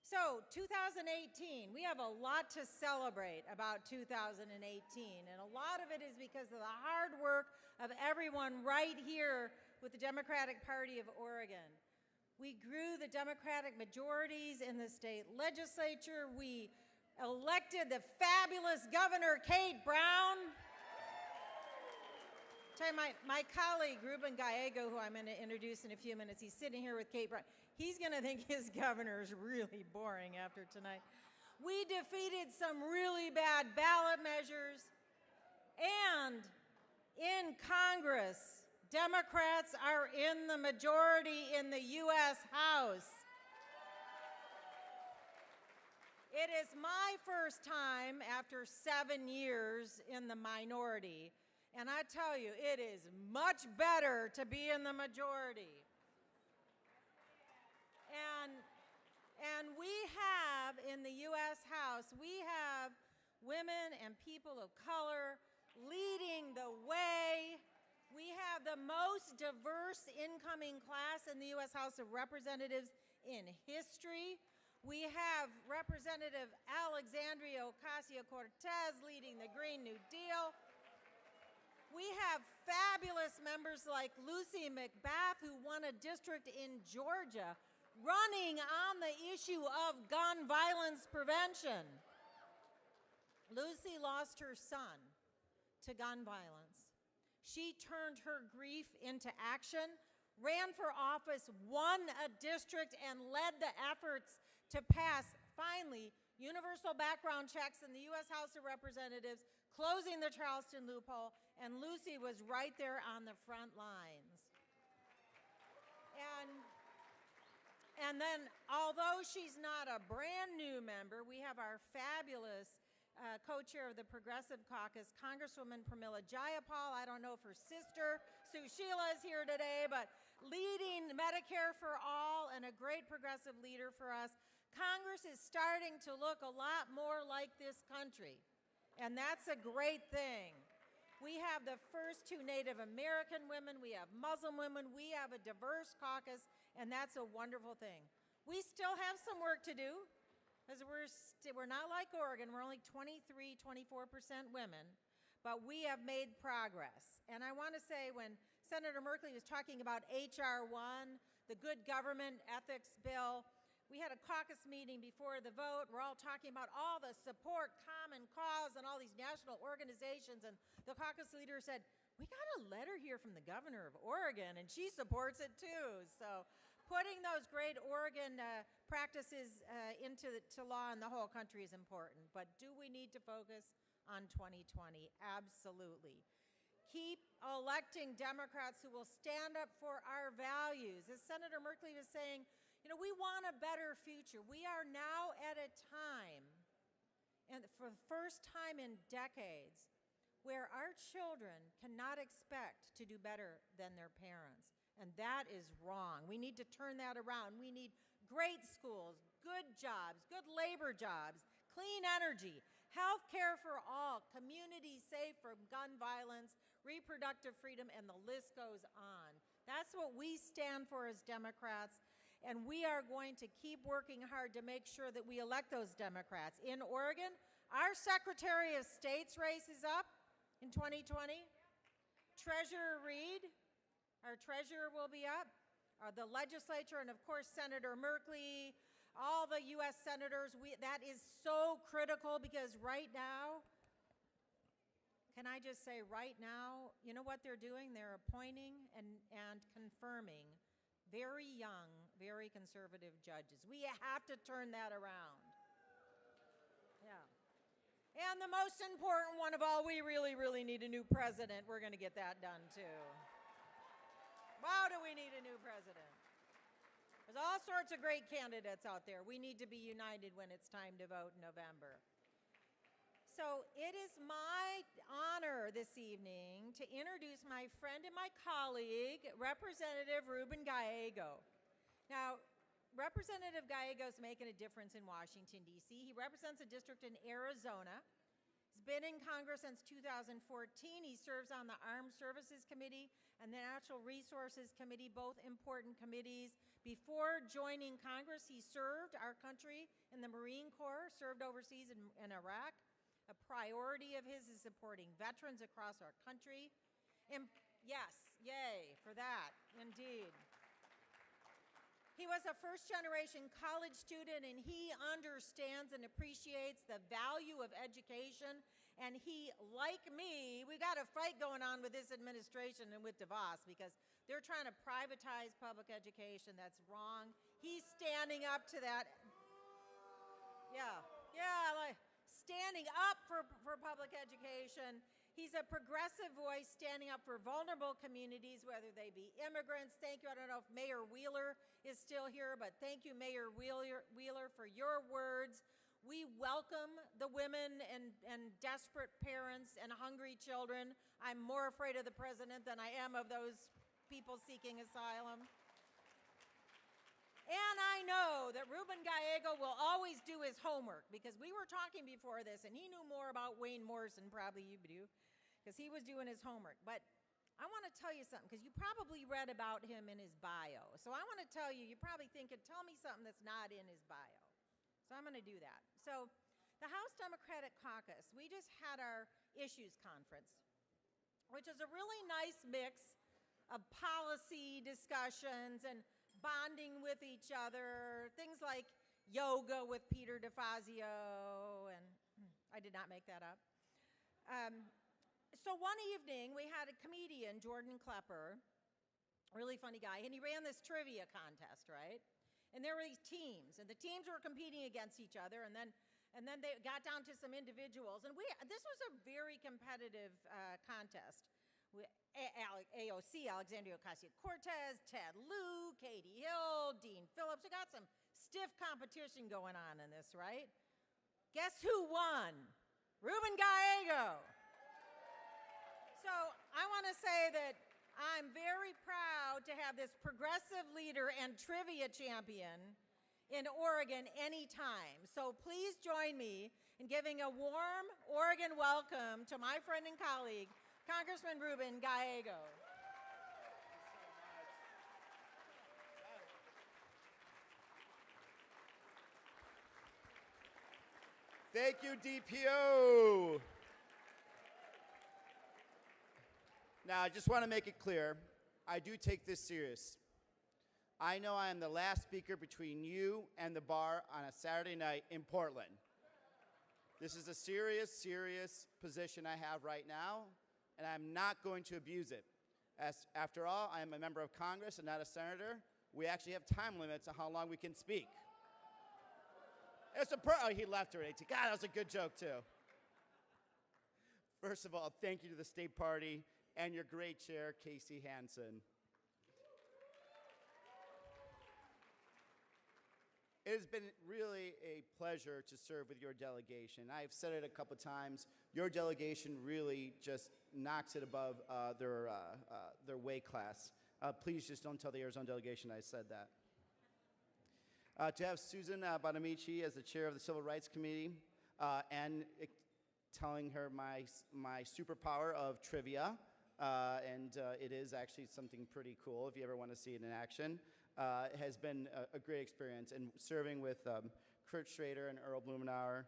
So 2018, we have a lot to celebrate about 2018, and a lot of it is because of the hard work of everyone right here with the Democratic Party of Oregon. We grew the Democratic majorities in the state legislature. We elected the fabulous Governor Kate Brown. Tell you, my colleague, Ruben Gallego, who I'm going to introduce in a few minutes, he's sitting here with Kate Brown. He's going to think his governor is really boring after tonight. We defeated some really bad ballot measures. And in Congress, Democrats are in the majority in the U.S. House. It is my first time after 7 years in the minority, and I tell you, it is much better to be in the majority. And we have in the U.S. House, we have women and people of color leading the way. We have the most diverse incoming class in the U.S. House of Representatives in history. We have Representative Alexandria Ocasio-Cortez leading the Green New Deal. We have fabulous members like Lucy McBath, who won a district in Georgia, running on the issue of gun violence prevention. Lucy lost her son to gun violence. She turned her grief into action, ran for office, won a district, and led the efforts to pass, finally, universal background checks in the U.S. House of Representatives, closing the Charleston loophole, and Lucy was right there on the front lines. And then, although she's not a brand new member, we have our fabulous co-chair of the Progressive Caucus, Congresswoman Pramila Jayapal. I don't know if her sister, Sue Sheila, is here today, but leading Medicare for All and a great progressive leader for us. Congress is starting to look a lot more like this country, and that's a great thing. We have the first 2 Native American women, we have Muslim women, we have a diverse caucus, and that's a wonderful thing. We still have some work to do, because we're not like Oregon, we're only 23, 24% women, but we have made progress. And I want to say, when Senator Merkley was talking about H.R. 1, the good government ethics bill, we had a caucus meeting before the vote. We're all talking about all the support, Common Cause, and all these national organizations, and the caucus leader said, we got a letter here from the governor of Oregon, and she supports it too. So putting those great Oregon practices into law in the whole country is important. But do we need to focus on 2020? Absolutely. Keep electing Democrats who will stand up for our values. As Senator Merkley was saying, you know, we want a better future. We are now at a time, and for the first time in decades, where our children cannot expect to do better than their parents. And that is wrong. We need to turn that around. We need great schools, good jobs, good labor jobs, clean energy, health care for all, communities safe from gun violence, reproductive freedom, and the list goes on. That's what we stand for as Democrats, and we are going to keep working hard to make sure that we elect those Democrats. In Oregon, our Secretary of State's race is up in 2020. Treasurer Reed, our treasurer, will be up. The legislature, and of course Senator Merkley, all the U.S. senators, that is so critical, because right now, can I just say right now, you know what they're doing? They're appointing and confirming very young, very conservative judges. We have to turn that around. Yeah. And the most important one of all, we really, really need a new president. We're going to get that done too. Wow, do we need a new president? There's all sorts of great candidates out there. We need to be united when it's time to vote in November. So it is my honor this evening to introduce my friend and my colleague, Representative Ruben Gallego. Now, Representative Gallego is making a difference in Washington, D.C. He represents a district in Arizona. He's been in Congress since 2014. He serves on the Armed Services Committee and the Natural Resources Committee, both important committees. Before joining Congress, he served our country in the Marine Corps, served overseas in Iraq. A priority of his is supporting veterans across our country. And yes, yay for that, indeed. He was a first-generation college student, and he understands and appreciates the value of education. And he, like me, we got a fight going on with this administration and with DeVos, because they're trying to privatize public education. That's wrong. He's standing up to that. Yeah, like standing up for public education. He's a progressive voice standing up for vulnerable communities, whether they be immigrants. Thank you. I don't know if Mayor Wheeler is still here, but thank you, Mayor Wheeler, for your words. We welcome the women and desperate parents and hungry children. I'm more afraid of the president than I am of those people seeking asylum. And I know that Ruben Gallego will always do his homework, because we were talking before this and he knew more about Wayne Morse than probably you do, because he was doing his homework. But I want to tell you something, because you probably read about him in his bio. So I want to tell you, you're probably thinking, tell me something that's not in his bio. So I'm going to do that. So the House Democratic Caucus, we just had our issues conference, which is a really nice mix of policy discussions and bonding with each other, things like yoga with Peter DeFazio, and I did not make that up. So one evening, we had a comedian, Jordan Klepper, really funny guy, and he ran this trivia contest, right? And there were these teams, and the teams were competing against each other, and then they got down to some individuals, and this was a very competitive contest. AOC, Alexandria Ocasio-Cortez, Ted Lieu, Katie Hill, Dean Phillips. We got some stiff competition going on in this, right? Guess who won? Ruben Gallego. So I want to say that I'm very proud to have this progressive leader and trivia champion in Oregon anytime. So please join me in giving a warm Oregon welcome to my friend and colleague, Congressman Ruben Gallego. Thank you, DPO. Now, I just want to make it clear, I do take this serious. I know I am the last speaker between you and the bar on a Saturday night in Portland. This is a serious, serious position I have right now, and I'm not going to abuse it. After all, I am a member of Congress and not a senator. We actually have time limits on how long we can speak. Oh, he left already. God, that was a good joke, too. First of all, thank you to the state party and your great chair, Casey Hansen. It has been really a pleasure to serve with your delegation. I've said it a couple times. Your delegation really just knocks it above their weight class. Please just don't tell the Arizona delegation I said that. To have Susan Bonamici as the chair of the Civil Rights Committee and telling her my superpower of trivia, and it is actually something pretty cool if you ever want to see it in action. Has been a great experience, and serving with Kurt Schrader and Earl Blumenauer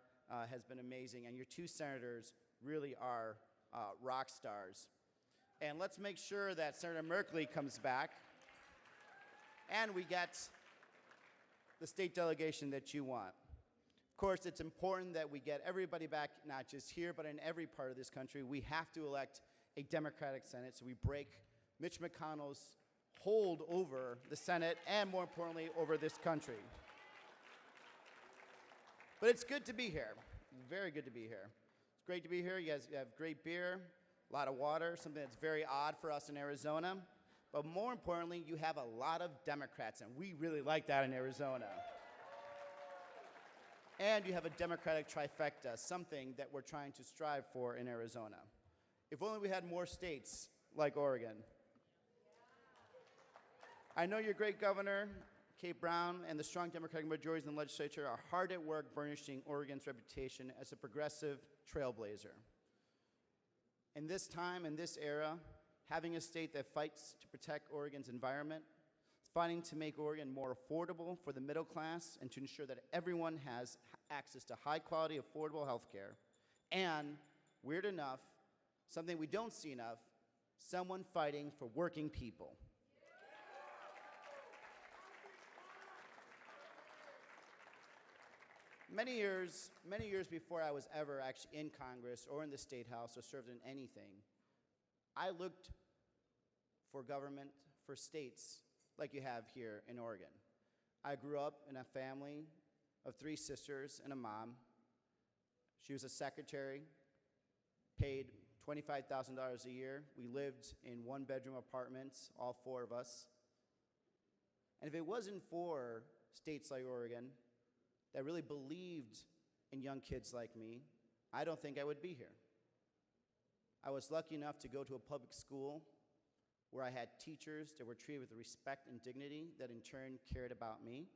has been amazing, and your two senators really are rock stars. And let's make sure that Senator Merkley comes back and we get the state delegation that you want. Of course, it's important that we get everybody back, not just here, but in every part of this country. We have to elect a Democratic Senate, so we break Mitch McConnell's hold over the Senate and, more importantly, over this country. But it's good to be here. Very good to be here. It's great to be here. You guys have great beer, a lot of water, something that's very odd for us in Arizona. But more importantly, you have a lot of Democrats, and we really like that in Arizona. And you have a Democratic trifecta, something that we're trying to strive for in Arizona. If only we had more states like Oregon. I know your great governor, Kate Brown, and the strong Democratic majorities in the legislature are hard at work burnishing Oregon's reputation as a progressive trailblazer. In this time, in this era, having a state that fights to protect Oregon's environment, fighting to make Oregon more affordable for the middle class and to ensure that everyone has access to high-quality, affordable health care, and, weird enough, something we don't see enough, someone fighting for working people. Many years before I was ever actually in Congress or in the State House or served in anything, I looked for government for states like you have here in Oregon. I grew up in a family of 3 sisters and a mom. She was a secretary, paid $25,000 a year. We lived in 1-bedroom apartments, all 4 of us. And if it wasn't for states like Oregon that really believed and young kids like me, I don't think I would be here. I was lucky enough to go to a public school where I had teachers that were treated with respect and dignity that in turn cared about me.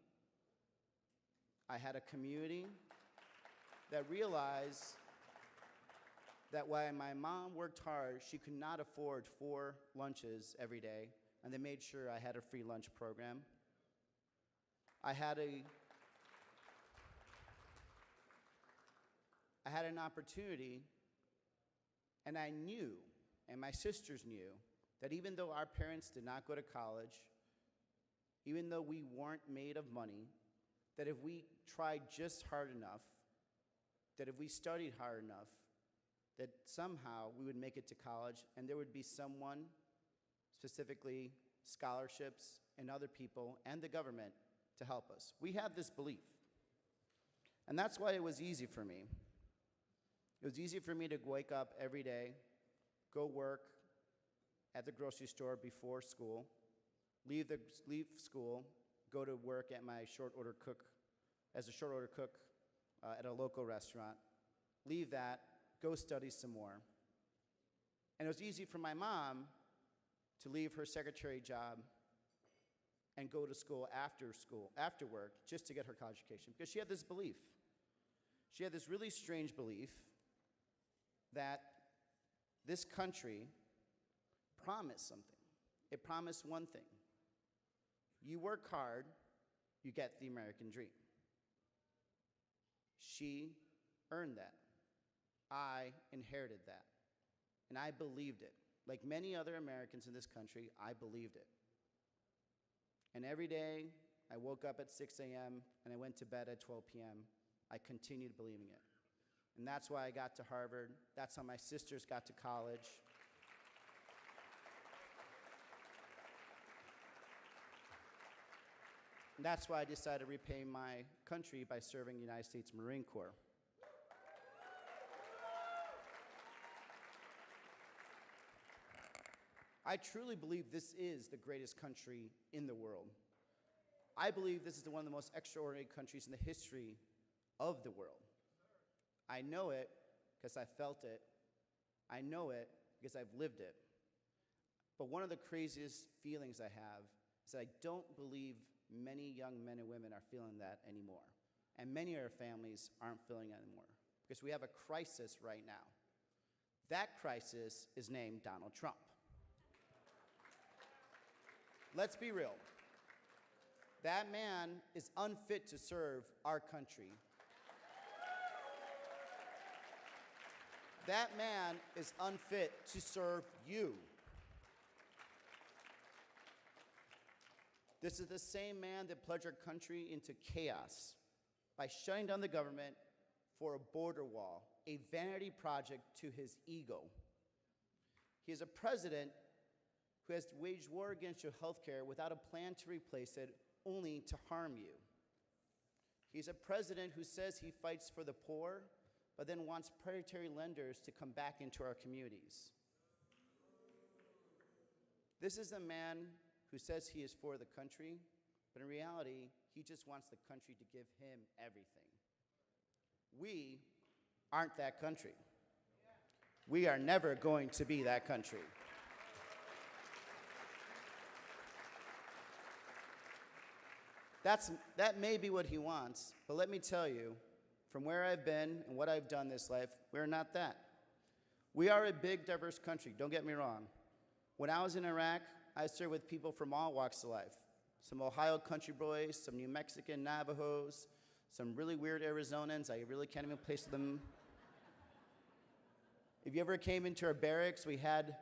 I had a community that realized that while my mom worked hard, she could not afford 4 lunches every day, and they made sure I had a free lunch program. I had an opportunity, and I knew, and my sisters knew, that even though our parents did not go to college, even though we weren't made of money, that if we tried just hard enough, that if we studied hard enough, that somehow we would make it to college and there would be someone, specifically scholarships and other people and the government, to help us. We have this belief. And that's why it was easy for me. It was easy for me to wake up every day, go work at the grocery store before school, leave school, go to work at my as a short order cook at a local restaurant, leave that, go study some more. And it was easy for my mom to leave her secretary job and go to school, after work, just to get her college education, because she had this belief. She had this really strange belief that this country promised something. It promised one thing. You work hard, you get the American dream. She earned that. I inherited that. And I believed it. Like many other Americans in this country, I believed it. And every day, I woke up at 6 a.m. and I went to bed at 12 p.m. I continued believing it. And that's why I got to Harvard. That's how my sisters got to college. And that's why I decided to repay my country by serving the United States Marine Corps. I truly believe this is the greatest country in the world. I believe this is one of the most extraordinary countries in the history of the world. I know it because I felt it. I know it because I've lived it. But one of the craziest feelings I have is that I don't believe many young men and women are feeling that anymore. And many of our families aren't feeling it anymore because we have a crisis right now. That crisis is named Donald Trump. Let's be real. That man is unfit to serve our country. That man is unfit to serve you. This is the same man that plunged our country into chaos by shutting down the government for a border wall, a vanity project to his ego. He is a president who has waged war against your health care without a plan to replace it, only to harm you. He's a president who says he fights for the poor, but then wants predatory lenders to come back into our communities. This is a man who says he is for the country, but in reality, he just wants the country to give him everything. We aren't that country. We are never going to be that country. That may be what he wants, but let me tell you, from where I've been and what I've done this life, we're not that. We are a big, diverse country, don't get me wrong. When I was in Iraq, I served with people from all walks of life. Some Ohio country boys, some New Mexican Navajos, some really weird Arizonans, I really can't even place them. If you ever came into our barracks, we had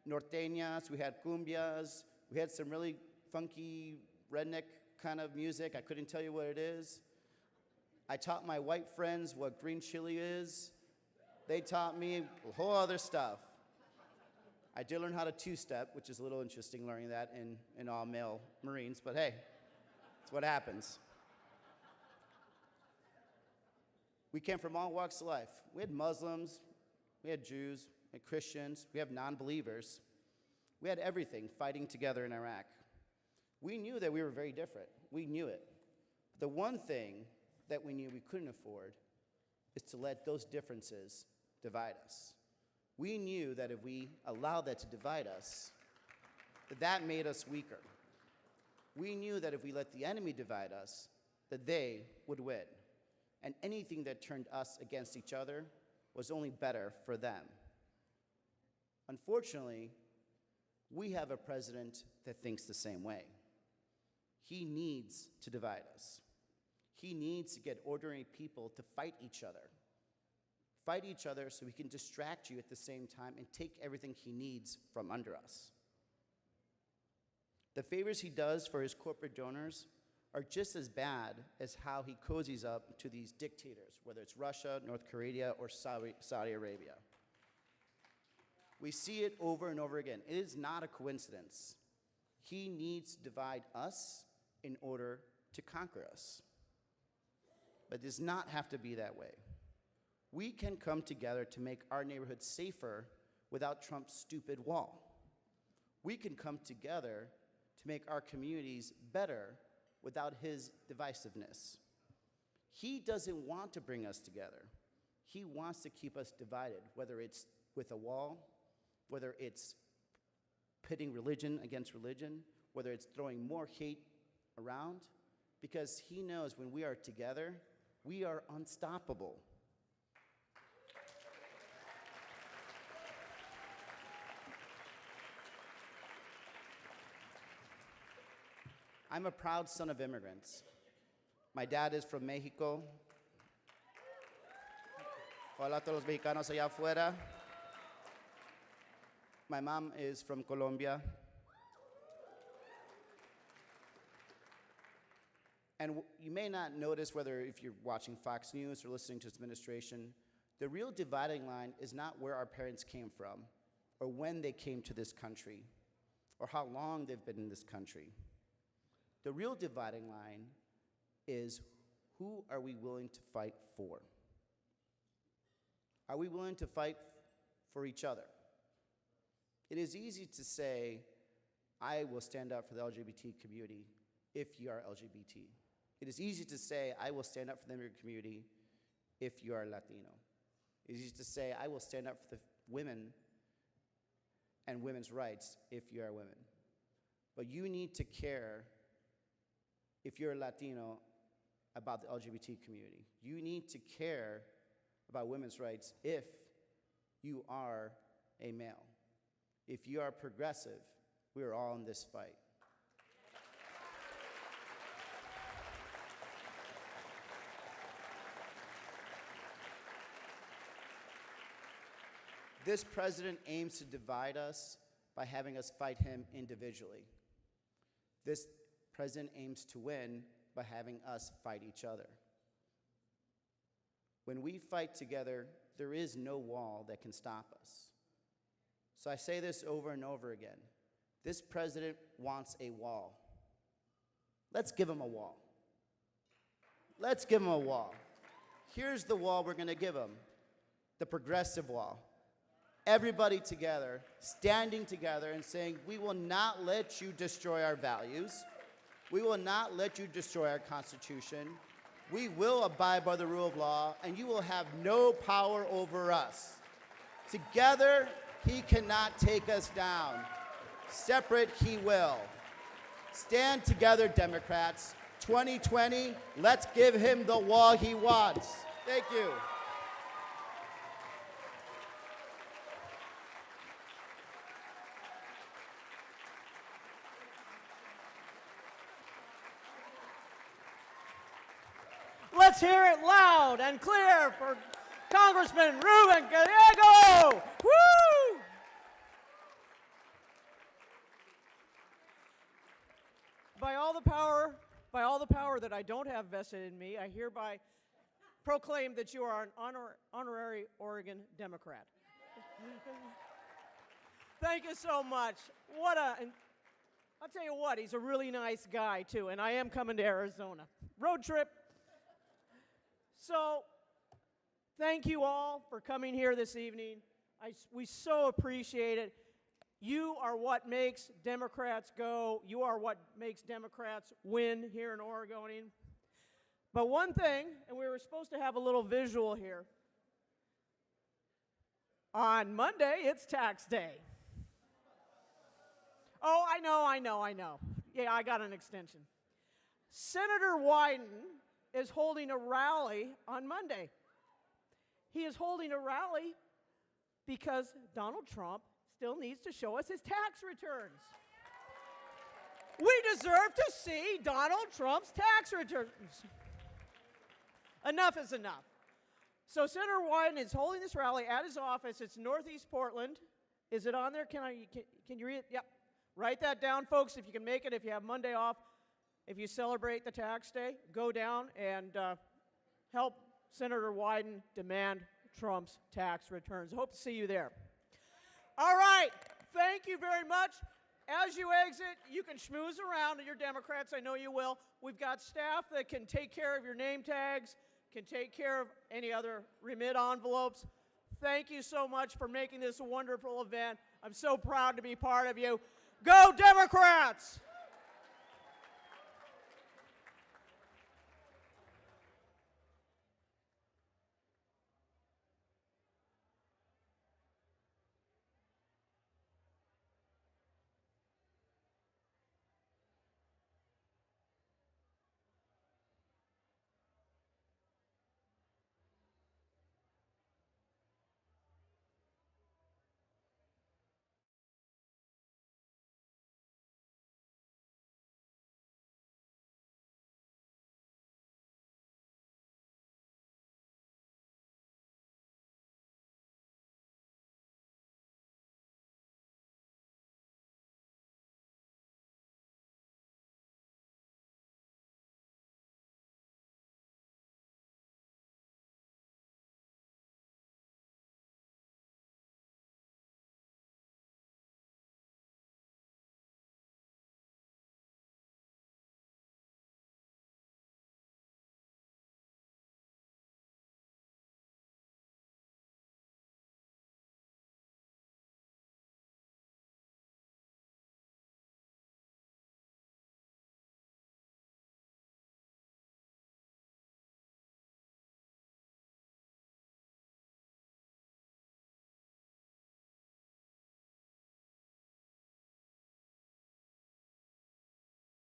norteñas, we had cumbias, we had some really funky redneck kind of music. I couldn't tell you what it is. I taught my white friends what green chili is. They taught me a whole other stuff. I did learn how to two-step, which is a little interesting learning that in all male Marines, but hey, it's what happens. We came from all walks of life. We had Muslims, we had Jews, we had Christians, we have non-believers. We had everything fighting together in Iraq. We knew that we were very different. We knew it. The one thing that we knew we couldn't afford is to let those differences divide us. We knew that if we allowed that to divide us, that made us weaker. We knew that if we let the enemy divide us, that they would win. And anything that turned us against each other was only better for them. Unfortunately, we have a president that thinks the same way. He needs to divide us. He needs to get ordinary people to fight each other. Fight each other so he can distract you at the same time and take everything he needs from under us. The favors he does for his corporate donors are just as bad as how he cozies up to these dictators, whether it's Russia, North Korea, or Saudi Arabia. We see it over and over again. It is not a coincidence. He needs to divide us in order to conquer us. But it does not have to be that way. We can come together to make our neighborhood safer without Trump's stupid wall. We can come together to make our communities better without his divisiveness. He doesn't want to bring us together. He wants to keep us divided, whether it's with a wall, whether it's pitting religion against religion, whether it's throwing more hate around, because he knows when we are together, we are unstoppable. I'm a proud son of immigrants. My dad is from Mexico. Hola a todos los mexicanos allá afuera. My mom is from Colombia. And you may not notice whether if you're watching Fox News or listening to this administration, the real dividing line is not where our parents came from or when they came to this country or how long they've been in this country. The real dividing line is who are we willing to fight for? Are we willing to fight for each other? It is easy to say, I will stand up for the LGBT community if you are LGBT. It is easy to say, I will stand up for the immigrant community if you are Latino. It is easy to say, I will stand up for the women and women's rights if you are women. But you need to care if you're Latino about the LGBT community. You need to care about women's rights if you are a male. If you are progressive, we are all in this fight. This president aims to divide us by having us fight him individually. This president aims to win by having us fight each other. When we fight together, there is no wall that can stop us. So I say this over and over again. This president wants a wall. Let's give him a wall. Let's give him a wall. Here's the wall we're going to give him, the progressive wall. Everybody together, standing together and saying, we will not let you destroy our values. We will not let you destroy our Constitution. We will abide by the rule of law, and you will have no power over us. Together, he cannot take us down. Separate, he will. Stand together, Democrats. 2020, let's give him the wall he wants. Thank you. Let's hear it loud and clear for Congressman Ruben Gallego. Woo! By all the power that I don't have vested in me, I hereby proclaim that you are an honorary Oregon Democrat. Thank you so much. I'll tell you what, he's a really nice guy too, and I am coming to Arizona. Road trip. So, thank you all for coming here this evening. We so appreciate it. You are what makes Democrats go. You are what makes Democrats win here in Oregon. But one thing, and we were supposed to have a little visual here. On Monday, it's tax day. Oh, I know. Yeah, I got an extension. Senator Wyden is holding a rally on Monday. He is holding a rally because Donald Trump still needs to show us his tax returns. We deserve to see Donald Trump's tax returns. Enough is enough. So Senator Wyden is holding this rally at his office. It's Northeast Portland. Is it on there? Can you read it? Yep. Write that down, folks, if you can make it, if you have Monday off. If you celebrate the tax day, go down and help Senator Wyden demand Trump's tax returns. I hope to see you there. All right. Thank you very much. As you exit, you can schmooze around to your Democrats. I know you will. We've got staff that can take care of your name tags, can take care of any other remit envelopes. Thank you so much for making this a wonderful event. I'm so proud to be part of you. Go Democrats!